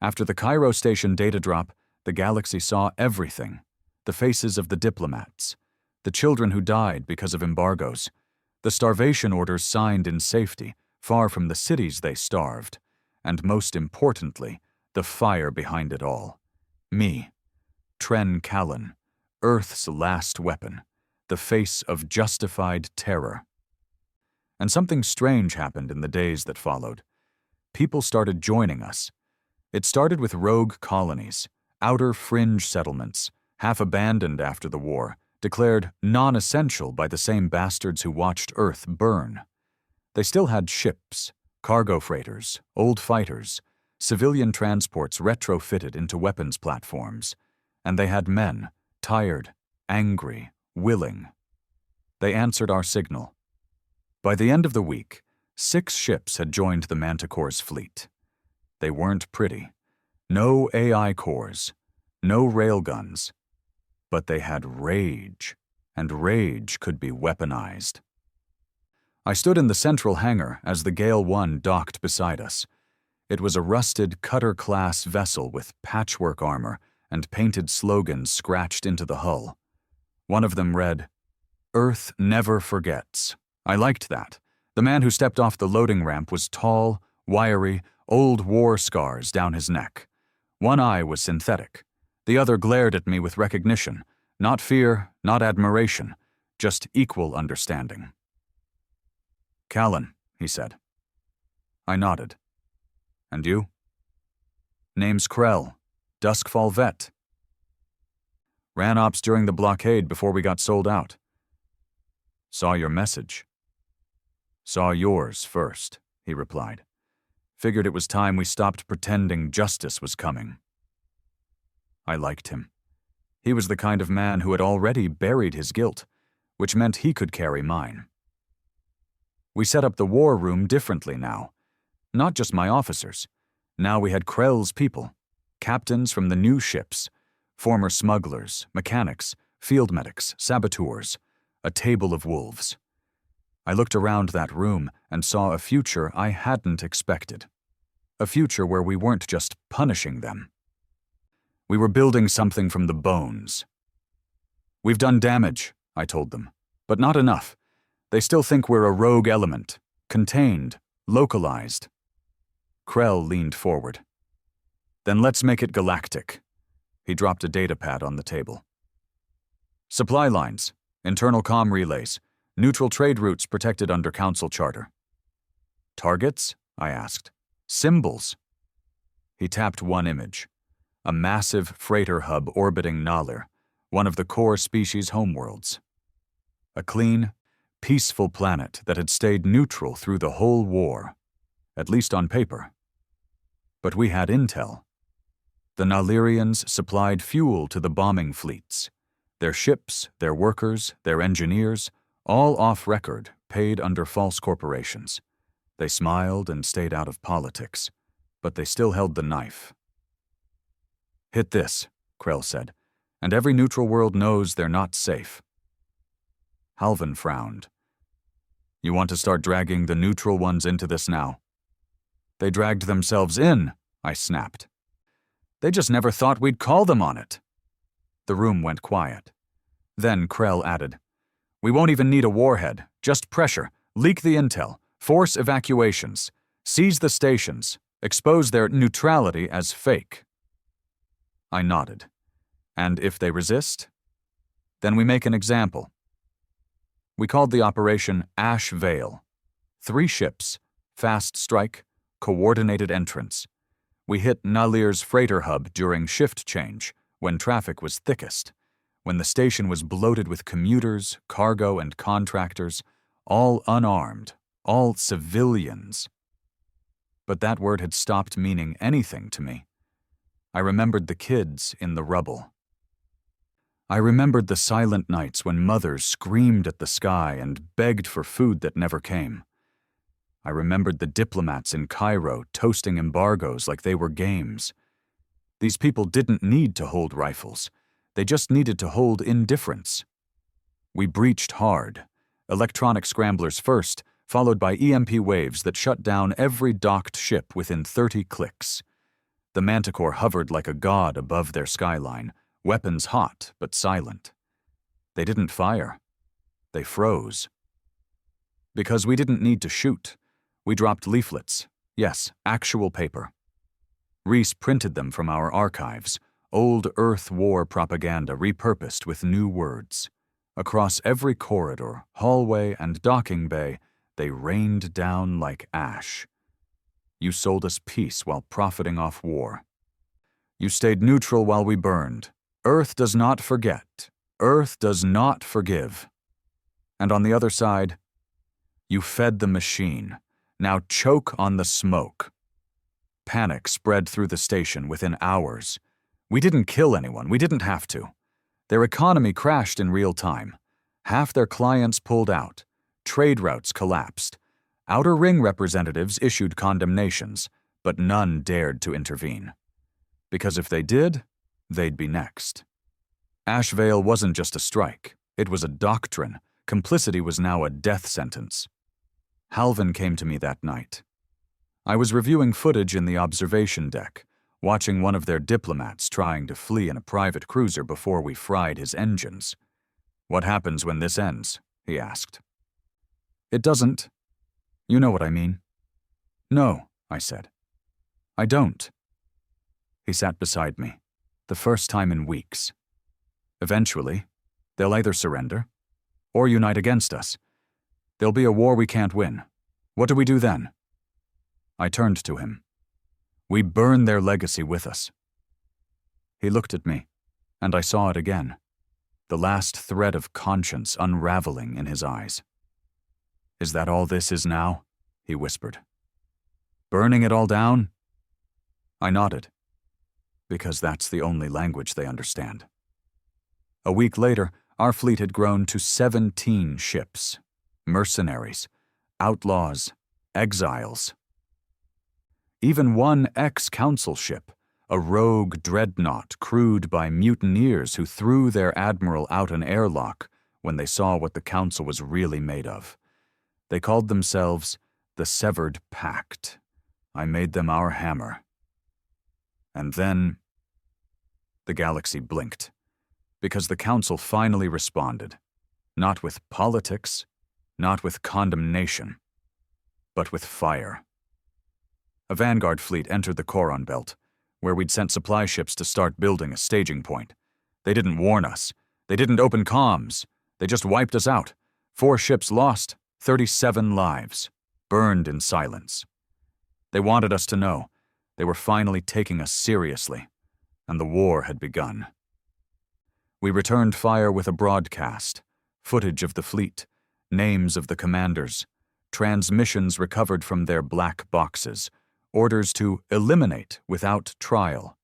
After the Cairo station data drop, the galaxy saw everything: the faces of the diplomats, the children who died because of embargoes, the starvation orders signed in safety, far from the cities they starved, and most importantly, the fire behind it all. Me, Tren Callan, Earth's last weapon, the face of justified terror. And something strange happened in the days that followed. People started joining us. It started with rogue colonies, outer fringe settlements, half abandoned after the war, declared non-essential by the same bastards who watched Earth burn. They still had ships, cargo freighters, old fighters, civilian transports retrofitted into weapons platforms, and they had men, tired, angry, willing. They answered our signal. By the end of the week, 6 ships had joined the Manticore's fleet. They weren't pretty. No AI cores, no railguns. But they had rage, and rage could be weaponized. I stood in the central hangar as the Gale 1 docked beside us. It was a rusted cutter-class vessel with patchwork armor and painted slogans scratched into the hull. One of them read, "Earth never forgets." I liked that. The man who stepped off the loading ramp was tall, wiry, old war scars down his neck. One eye was synthetic. The other glared at me with recognition, not fear, not admiration, just equal understanding. "Callan," he said. I nodded. "And you?" "Name's Krell, Duskfall vet. Ran ops during the blockade before we got sold out." "Saw your message." "Saw yours first," he replied. "Figured it was time we stopped pretending justice was coming." I liked him. He was the kind of man who had already buried his guilt, which meant he could carry mine. We set up the war room differently now. Not just my officers. Now we had Krell's people, captains from the new ships, former smugglers, mechanics, field medics, saboteurs, a table of wolves. I looked around that room and saw a future I hadn't expected. A future where we weren't just punishing them. We were building something from the bones. "We've done damage," I told them, "but not enough. They still think we're a rogue element, contained, localized." Krell leaned forward. "Then let's make it galactic." He dropped a datapad on the table. "Supply lines, internal comm relays, neutral trade routes protected under Council Charter." "Targets?" I asked. "Symbols?" He tapped one image. a massive freighter hub orbiting Nalir, one of the core species' homeworlds. A clean, peaceful planet that had stayed neutral through the whole war, at least on paper. But we had intel. The Nalirians supplied fuel to the bombing fleets. Their ships, their workers, their engineers, all off record, paid under false corporations. They smiled and stayed out of politics, but they still held the knife. "Hit this," Krell said, "and every neutral world knows they're not safe." Halvan frowned. "You want to start dragging the neutral ones into this now?" "They dragged themselves in," I snapped. "They just never thought we'd call them on it." The room went quiet. Then Krell added, "We won't even need a warhead, just pressure, leak the intel, force evacuations, seize the stations, expose their neutrality as fake." I nodded. "And if they resist? Then we make an example." We called the operation Ash Veil. 3 ships, fast strike, coordinated entrance. We hit Nalir's freighter hub during shift change, when traffic was thickest, when the station was bloated with commuters, cargo, and contractors, all unarmed, all civilians. But that word had stopped meaning anything to me. I remembered the kids in the rubble. I remembered the silent nights when mothers screamed at the sky and begged for food that never came. I remembered the diplomats in Cairo toasting embargoes like they were games. These people didn't need to hold rifles. They just needed to hold indifference. We breached hard, electronic scramblers first, followed by EMP waves that shut down every docked ship within 30 clicks. The Manticor hovered like a god above their skyline, weapons hot but silent. They didn't fire. They froze. Because we didn't need to shoot, we dropped leaflets. Yes, actual paper. Reese printed them from our archives, old Earth war propaganda repurposed with new words. Across every corridor, hallway, and docking bay, they rained down like ash. You sold us peace while profiting off war. You stayed neutral while we burned. Earth does not forget. Earth does not forgive. And on the other side, you fed the machine. Now choke on the smoke. Panic spread through the station within hours. We didn't kill anyone. We didn't have to. Their economy crashed in real time. Half their clients pulled out. Trade routes collapsed. Outer Ring representatives issued condemnations, but none dared to intervene. Because if they did, they'd be next. Ash Veil wasn't just a strike. It was a doctrine. Complicity was now a death sentence. Halvan came to me that night. I was reviewing footage in the observation deck, watching one of their diplomats trying to flee in a private cruiser before we fried his engines. "What happens when this ends?" he asked. "It doesn't. You know what I mean." "No," I said. "I don't." He sat beside me, the first time in weeks. "Eventually, they'll either surrender or unite against us. There'll be a war we can't win. What do we do then?" I turned to him. "We burn their legacy with us." He looked at me, and I saw it again, the last thread of conscience unraveling in his eyes. "Is that all this is now?" he whispered. "Burning it all down?" I nodded, because that's the only language they understand. A week later, our fleet had grown to 17 ships. Mercenaries, outlaws, exiles. Even one ex-council ship, a rogue dreadnought crewed by mutineers who threw their admiral out an airlock when they saw what the council was really made of. They called themselves the Severed Pact. I made them our hammer. And then the galaxy blinked, because the council finally responded, not with politics, not with condemnation, but with fire. A vanguard fleet entered the Cororon belt, where we'd sent supply ships to start building a staging point. They didn't warn us. They didn't open comms. They just wiped us out. 4 ships lost, 37 lives, burned in silence. They wanted us to know. They were finally taking us seriously. and the war had begun. We returned fire with a broadcast, footage of the fleet, names of the commanders, transmissions recovered from their black boxes, orders to eliminate without trial.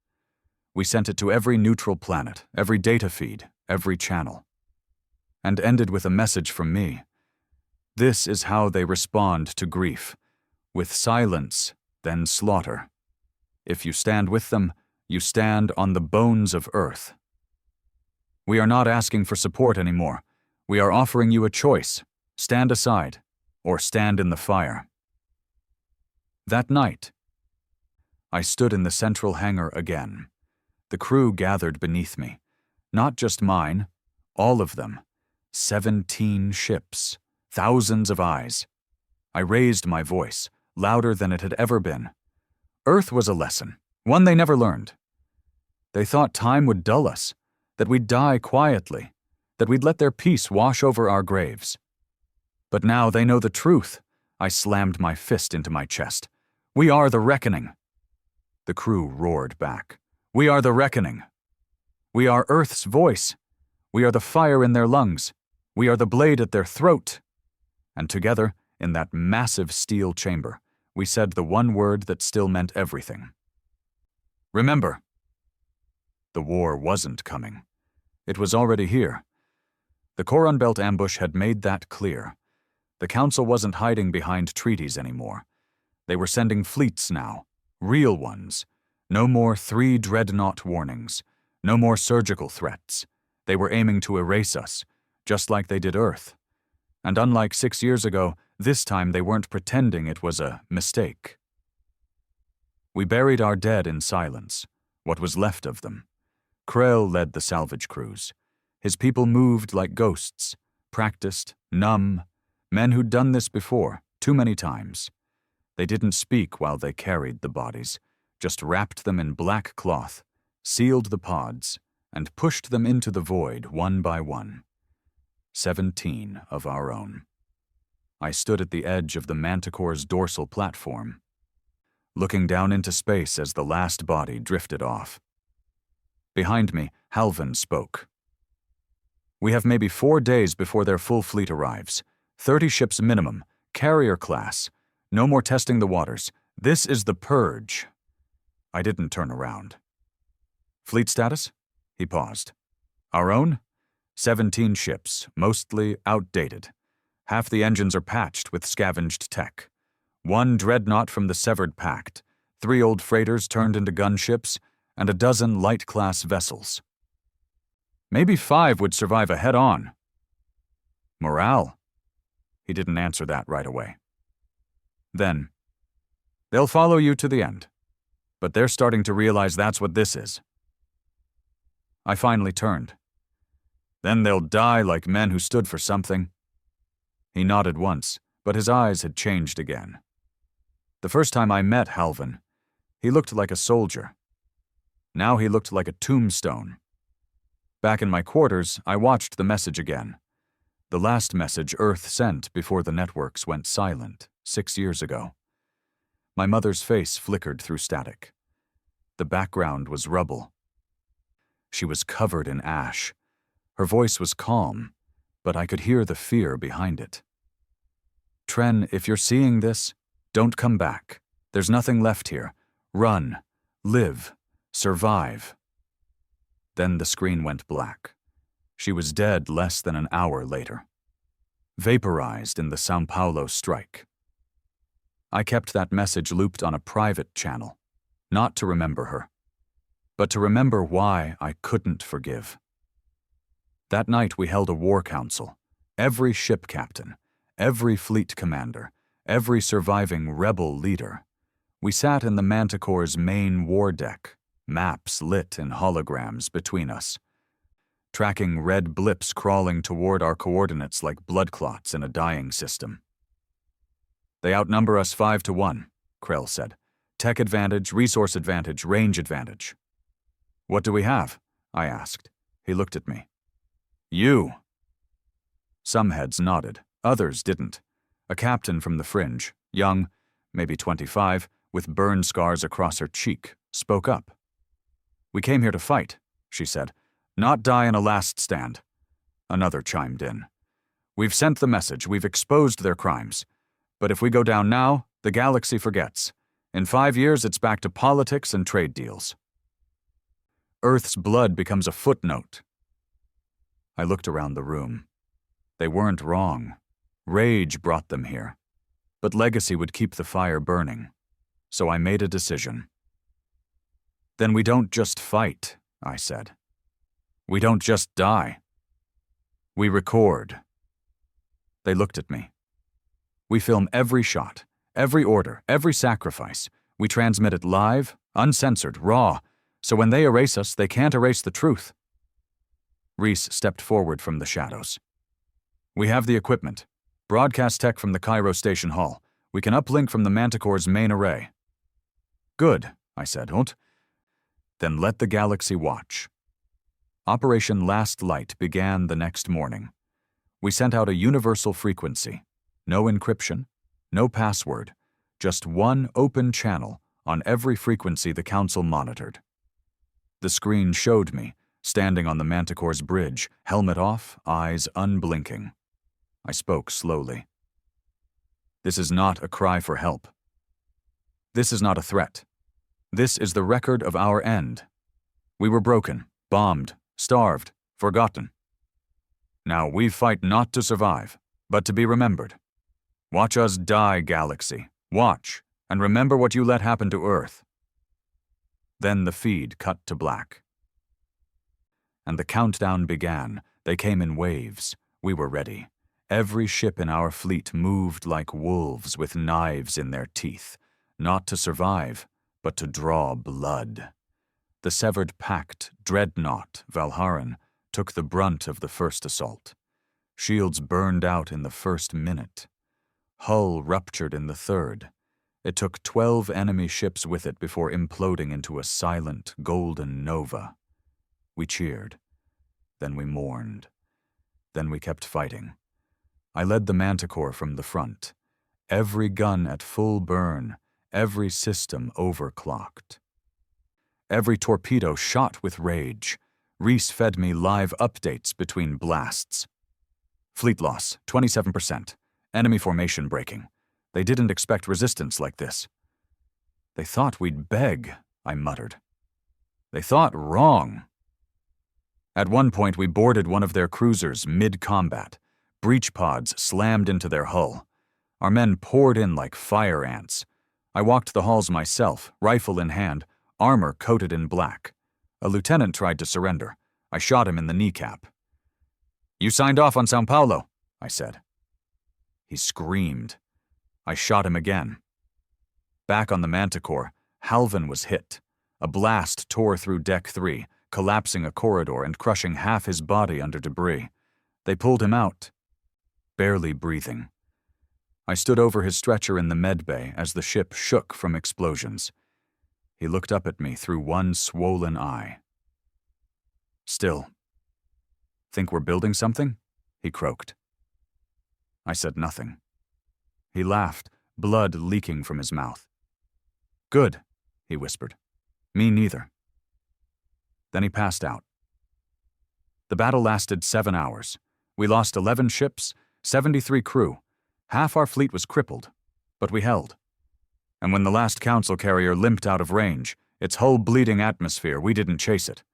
We sent it to every neutral planet, every data feed, every channel, and ended with a message from me. This is how they respond to grief, with silence, then slaughter. If you stand with them, you stand on the bones of Earth. We are not asking for support anymore. We are offering you a choice. Stand aside, or stand in the fire. That night, I stood in the central hangar again. The crew gathered beneath me. Not just mine, all of them. 17 ships, thousands of eyes. I raised my voice, louder than it had ever been. Earth was a lesson, one they never learned. They thought time would dull us, that we'd die quietly, that we'd let their peace wash over our graves. But now they know the truth. I slammed my fist into my chest. We are the reckoning. The crew roared back. We are the reckoning. We are Earth's voice. We are the fire in their lungs. We are the blade at their throat. And together, in that massive steel chamber, we said the one word that still meant everything. Remember. The war wasn't coming. It was already here. The Cororon Belt ambush had made that clear. The Council wasn't hiding behind treaties anymore. They were sending fleets now, real ones. No more 3 dreadnought warnings. No more surgical threats. They were aiming to erase us, just like they did Earth. And unlike 6 years ago, this time they weren't pretending it was a mistake. We buried our dead in silence, what was left of them. Krell led the salvage crews. His people moved like ghosts, practiced, numb, men who'd done this before, too many times. They didn't speak while they carried the bodies, just wrapped them in black cloth, sealed the pods, and pushed them into the void one by one. 17 of our own. I stood at the edge of the Manticor's dorsal platform, looking down into space as the last body drifted off. Behind me, Halvan spoke. We have maybe 4 days before their full fleet arrives. 30 ships minimum, carrier class. No more testing the waters. This is the purge. I didn't turn around. Fleet status? He paused. Our own? 17 ships, mostly outdated. Half the engines are patched with scavenged tech. 1 dreadnought from the Severed Pact, 3 old freighters turned into gunships, and a dozen light-class vessels. Maybe 5 would survive a head-on. Morale? He didn't answer that right away. Then, they'll follow you to the end, but they're starting to realize that's what this is. I finally turned. Then they'll die like men who stood for something. He nodded once, but his eyes had changed again. The first time I met Halvan, he looked like a soldier. Now he looked like a tombstone. Back in my quarters, I watched the message again. The last message Earth sent before the networks went silent 6 years ago. My mother's face flickered through static. The background was rubble. She was covered in ash. Her voice was calm, but I could hear the fear behind it. Tren, if you're seeing this, don't come back. There's nothing left here. Run. Live. Survive. Then the screen went black. She was dead less than an hour later. Vaporized in the Sao Paulo strike. I kept that message looped on a private channel, not to remember her, but to remember why I couldn't forgive. That night we held a war council. Every ship captain, every fleet commander, every surviving rebel leader. We sat in the Manticore's main war deck, maps lit in holograms between us, tracking red blips crawling toward our coordinates like blood clots in a dying system. They outnumber us 5 to 1, Krell said. Tech advantage, resource advantage, range advantage. What do we have? I asked. He looked at me. You. Some heads nodded, others didn't. A captain from the fringe, young, maybe 25, with burn scars across her cheek, spoke up. "We came here to fight," she said, "not die in a last stand." Another chimed in. "We've sent the message, we've exposed their crimes. But if we go down now, the galaxy forgets. In 5 years, it's back to politics and trade deals. Earth's blood becomes a footnote." I looked around the room. They weren't wrong. Rage brought them here. But legacy would keep the fire burning. So I made a decision. "Then we don't just fight," I said. "We don't just die. We record." They looked at me. "We film every shot, every order, every sacrifice. We transmit it live, uncensored, raw, so when they erase us, they can't erase the truth." Reese stepped forward from the shadows. "We have the equipment. Broadcast tech from the Cairo station hall. We can uplink from the Manticor's main array." "Good," I said. "Then let the galaxy watch." Operation Last Light began the next morning. We sent out a universal frequency. No encryption, no password, just one open channel on every frequency the Council monitored. The screen showed me, standing on the Manticore's bridge, helmet off, eyes unblinking. I spoke slowly. "This is not a cry for help. This is not a threat. This is the record of our end. We were broken, bombed, starved, forgotten. Now we fight not to survive, but to be remembered. Watch us die, galaxy. Watch, and remember what you let happen to Earth." Then the feed cut to black. And the countdown began. They came in waves. We were ready. Every ship in our fleet moved like wolves with knives in their teeth, not to survive, but to draw blood. The severed pact, dreadnought, Valharan, took the brunt of the first assault. Shields burned out in the first minute. Hull ruptured in the third. It took 12 enemy ships with it before imploding into a silent, golden nova. We cheered. Then we mourned. Then we kept fighting. I led the Manticore from the front. Every gun at full burn, every system overclocked. Every torpedo shot with rage. Reese fed me live updates between blasts. "Fleet loss, 27%. Enemy formation breaking. They didn't expect resistance like this." "They thought we'd beg," I muttered. "They thought wrong." At one point we boarded one of their cruisers mid-combat. Breach pods slammed into their hull. Our men poured in like fire ants. I walked the halls myself, rifle in hand, armor coated in black. A lieutenant tried to surrender. I shot him in the kneecap. "You signed off on São Paulo," I said. He screamed. I shot him again. Back on the Manticore, Halvin was hit. A blast tore through Deck 3, collapsing a corridor and crushing half his body under debris. They pulled him out, barely breathing. I stood over his stretcher in the med bay as the ship shook from explosions. He looked up at me through one swollen eye. "Still. Think we're building something?" he croaked. I said nothing. He laughed, blood leaking from his mouth. "Good," he whispered. "Me neither." Then he passed out. The battle lasted 7 hours. We lost 11 ships, 73 crew. Half our fleet was crippled, but we held. And when the last council carrier limped out of range, its hull bleeding atmosphere, we didn't chase it.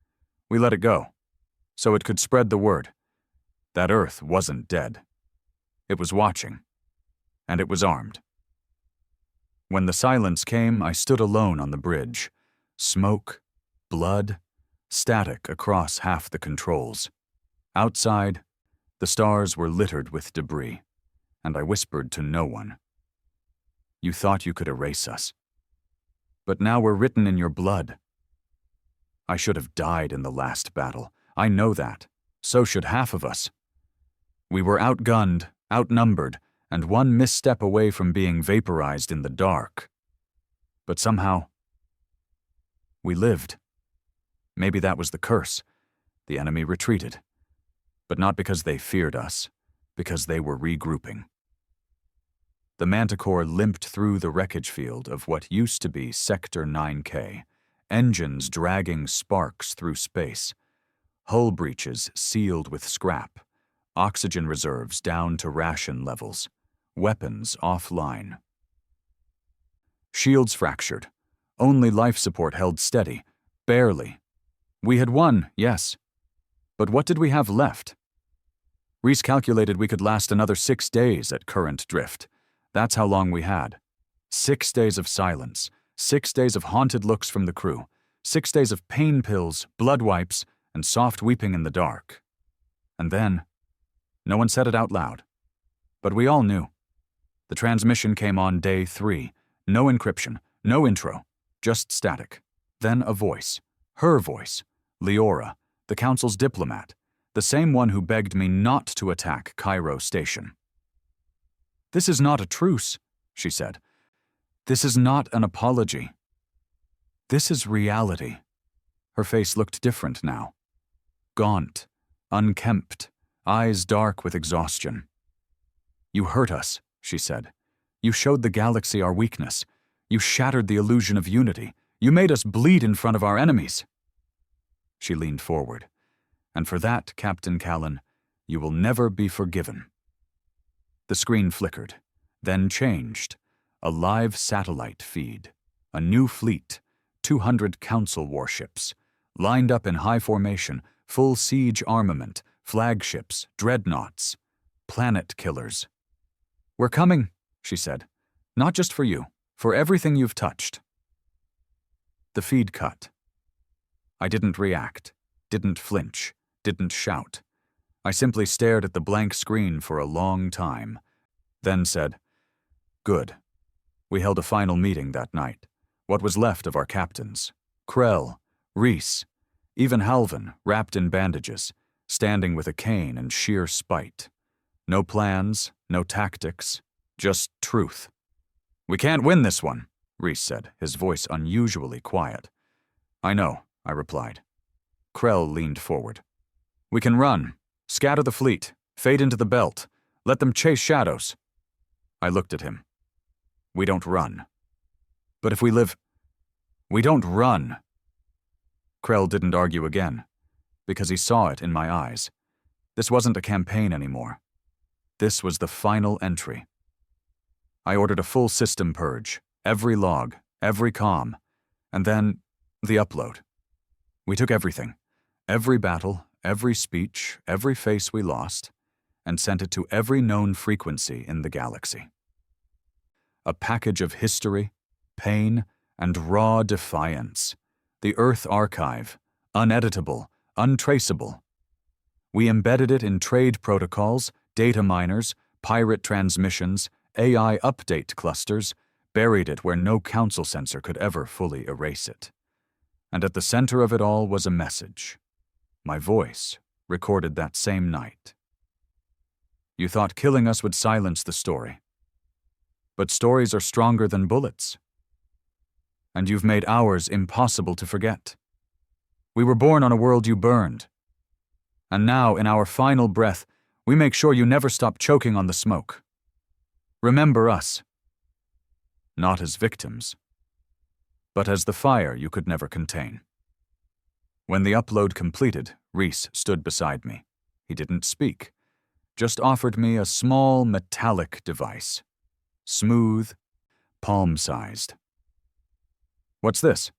We let it go, so it could spread the word that Earth wasn't dead. It was watching, and it was armed. When the silence came, I stood alone on the bridge. Smoke, blood, static across half the controls. Outside, the stars were littered with debris, and I whispered to no one. "You thought you could erase us. But now we're written in your blood. I should have died in the last battle. I know that. So should half of us. We were outgunned, outnumbered, and one misstep away from being vaporized in the dark. But somehow, we lived. Maybe that was the curse. The enemy retreated. But not because they feared us, because they were regrouping. The Manticore limped through the wreckage field of what used to be Sector 9K, engines dragging sparks through space, hull breaches sealed with scrap, oxygen reserves down to ration levels, weapons offline. Shields fractured. Only life support held steady, barely. We had won, yes. But what did we have left? Reese calculated we could last another 6 days at current drift. That's how long we had. 6 days of silence, 6 days of haunted looks from the crew, 6 days of pain pills, blood wipes, and soft weeping in the dark. And then, no one said it out loud, but we all knew. The transmission came on day 3, no encryption, no intro, just static. Then a voice, her voice, Leora, the Council's diplomat, the same one who begged me not to attack Cairo station. "This is not a truce," she said. "This is not an apology. This is reality." Her face looked different now. Gaunt, unkempt, eyes dark with exhaustion. "You hurt us," she said. "You showed the galaxy our weakness. You shattered the illusion of unity. You made us bleed in front of our enemies." She leaned forward. "And for that, Captain Callan, you will never be forgiven." The screen flickered, then changed. A live satellite feed. A new fleet, 200 Council warships, lined up in high formation, full siege armament, flagships, dreadnoughts, planet killers. "We're coming," she said. "Not just for you, for everything you've touched." The feed cut. I didn't react, didn't flinch, didn't shout. I simply stared at the blank screen for a long time, then said, "Good." We held a final meeting that night. What was left of our captains. Krell, Reese, even Halvin, wrapped in bandages, standing with a cane and sheer spite. No plans, no tactics, just truth. "We can't win this one," Reese said, his voice unusually quiet. "I know," I replied. Krell leaned forward. "We can run, scatter the fleet, fade into the belt, let them chase shadows." I looked at him. "We don't run." "But if we live—" "We don't run." Krell didn't argue again, because he saw it in my eyes. This wasn't a campaign anymore. This was the final entry. I ordered a full system purge, every log, every comm, and then the upload. We took everything, every battle, every speech, every face we lost, and sent it to every known frequency in the galaxy. A package of history, pain, and raw defiance. The Earth Archive, uneditable, untraceable. We embedded it in trade protocols, data miners, pirate transmissions, AI update clusters, buried it where no council sensor could ever fully erase it. And at the center of it all was a message. My voice, recorded that same night. "You thought killing us would silence the story. But stories are stronger than bullets. And you've made ours impossible to forget. We were born on a world you burned. And now, in our final breath, we make sure you never stop choking on the smoke. Remember us. Not as victims, but as the fire you could never contain." When the upload completed, Reese stood beside me. He didn't speak, just offered me a small metallic device. Smooth, palm-sized. "What's this?"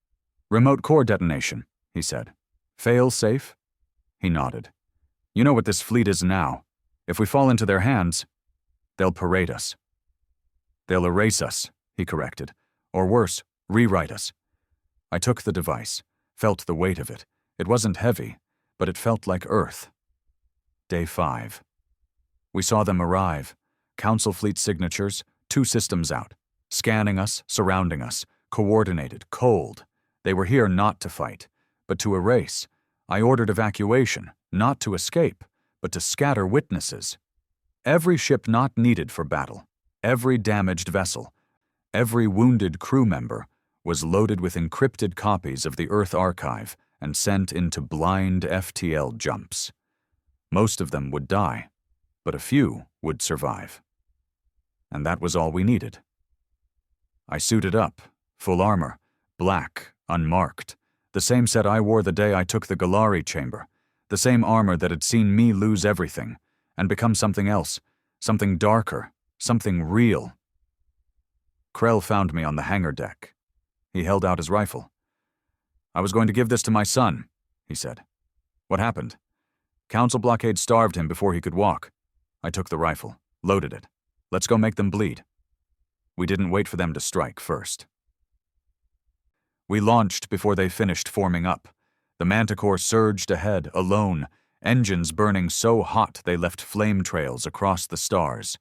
"Remote core detonation," he said. "Fail safe?" He nodded. "You know what this fleet is now. If we fall into their hands, they'll parade us." "They'll erase us," he corrected. "Or worse, rewrite us." I took the device, felt the weight of it. It wasn't heavy, but it felt like Earth. Day 5. We saw them arrive. Council fleet signatures, 2 systems out. Scanning us, surrounding us, coordinated, cold. They were here not to fight, but to erase. I ordered evacuation, not to escape, but to scatter witnesses. Every ship not needed for battle, every damaged vessel, every wounded crew member was loaded with encrypted copies of the Earth Archive and sent into blind FTL jumps. Most of them would die, but a few would survive. And that was all we needed. I suited up, full armor, Black, unmarked. The same set I wore the day I took the Galari chamber. The same armor that had seen me lose everything, and become something else, something darker, something real. Krell found me on the hangar deck. He held out his rifle. "I was going to give this to my son," he said. "What happened?" "Council blockade starved him before he could walk." I took the rifle, loaded it. "Let's go make them bleed." We didn't wait for them to strike first. We launched before they finished forming up. The Manticor surged ahead, alone, engines burning so hot they left flame trails across the stars.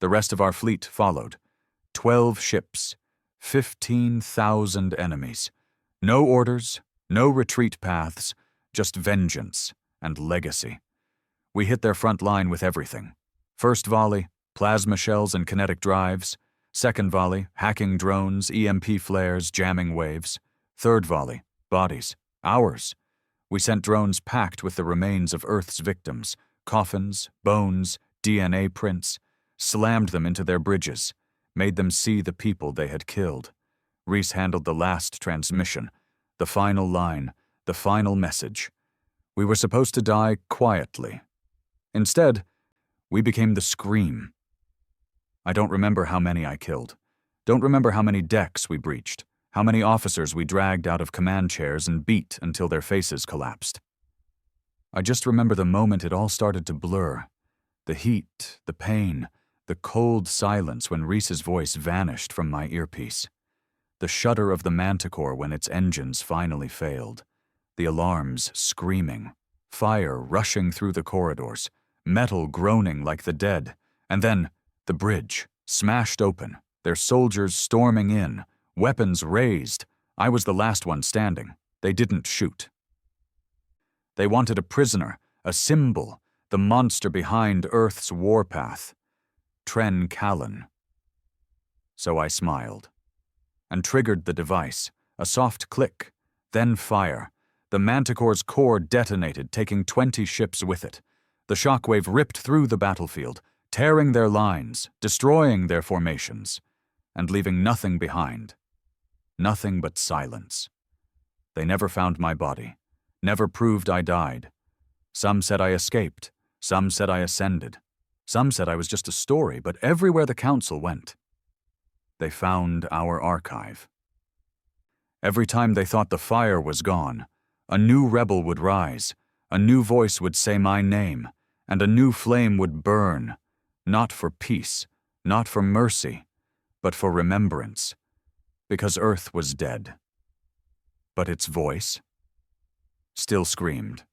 The rest of our fleet followed. 12 ships, 15,000 enemies. No orders, no retreat paths, just vengeance and legacy. We hit their front line with everything. First volley, plasma shells and kinetic drives. Second volley, hacking drones, EMP flares, jamming waves. Third volley, bodies, ours. We sent drones packed with the remains of Earth's victims, coffins, bones, DNA prints, slammed them into their bridges, made them see the people they had killed. Reese handled the last transmission, the final line, the final message. We were supposed to die quietly. Instead, we became the Scream. I don't remember how many I killed. Don't remember how many decks we breached, how many officers we dragged out of command chairs and beat until their faces collapsed. I just remember the moment it all started to blur. The heat, the pain, the cold silence when Reese's voice vanished from my earpiece. The shudder of the Manticor when its engines finally failed. The alarms screaming. Fire rushing through the corridors. Metal groaning like the dead. And then, the bridge, smashed open. Their soldiers storming in. Weapons raised. I was the last one standing. They didn't shoot. They wanted a prisoner, a symbol, the monster behind Earth's warpath. Tren Callan. So I smiled. And triggered the device. A soft click. Then fire. The Manticore's core detonated, taking 20 ships with it. The shockwave ripped through the battlefield, tearing their lines, destroying their formations, and leaving nothing behind. Nothing but silence. They never found my body, never proved I died. Some said I escaped, some said I ascended. Some said I was just a story, but everywhere the council went, they found our archive. Every time they thought the fire was gone, a new rebel would rise, a new voice would say my name, and a new flame would burn, not for peace, not for mercy, but for remembrance, because Earth was dead. But its voice still screamed.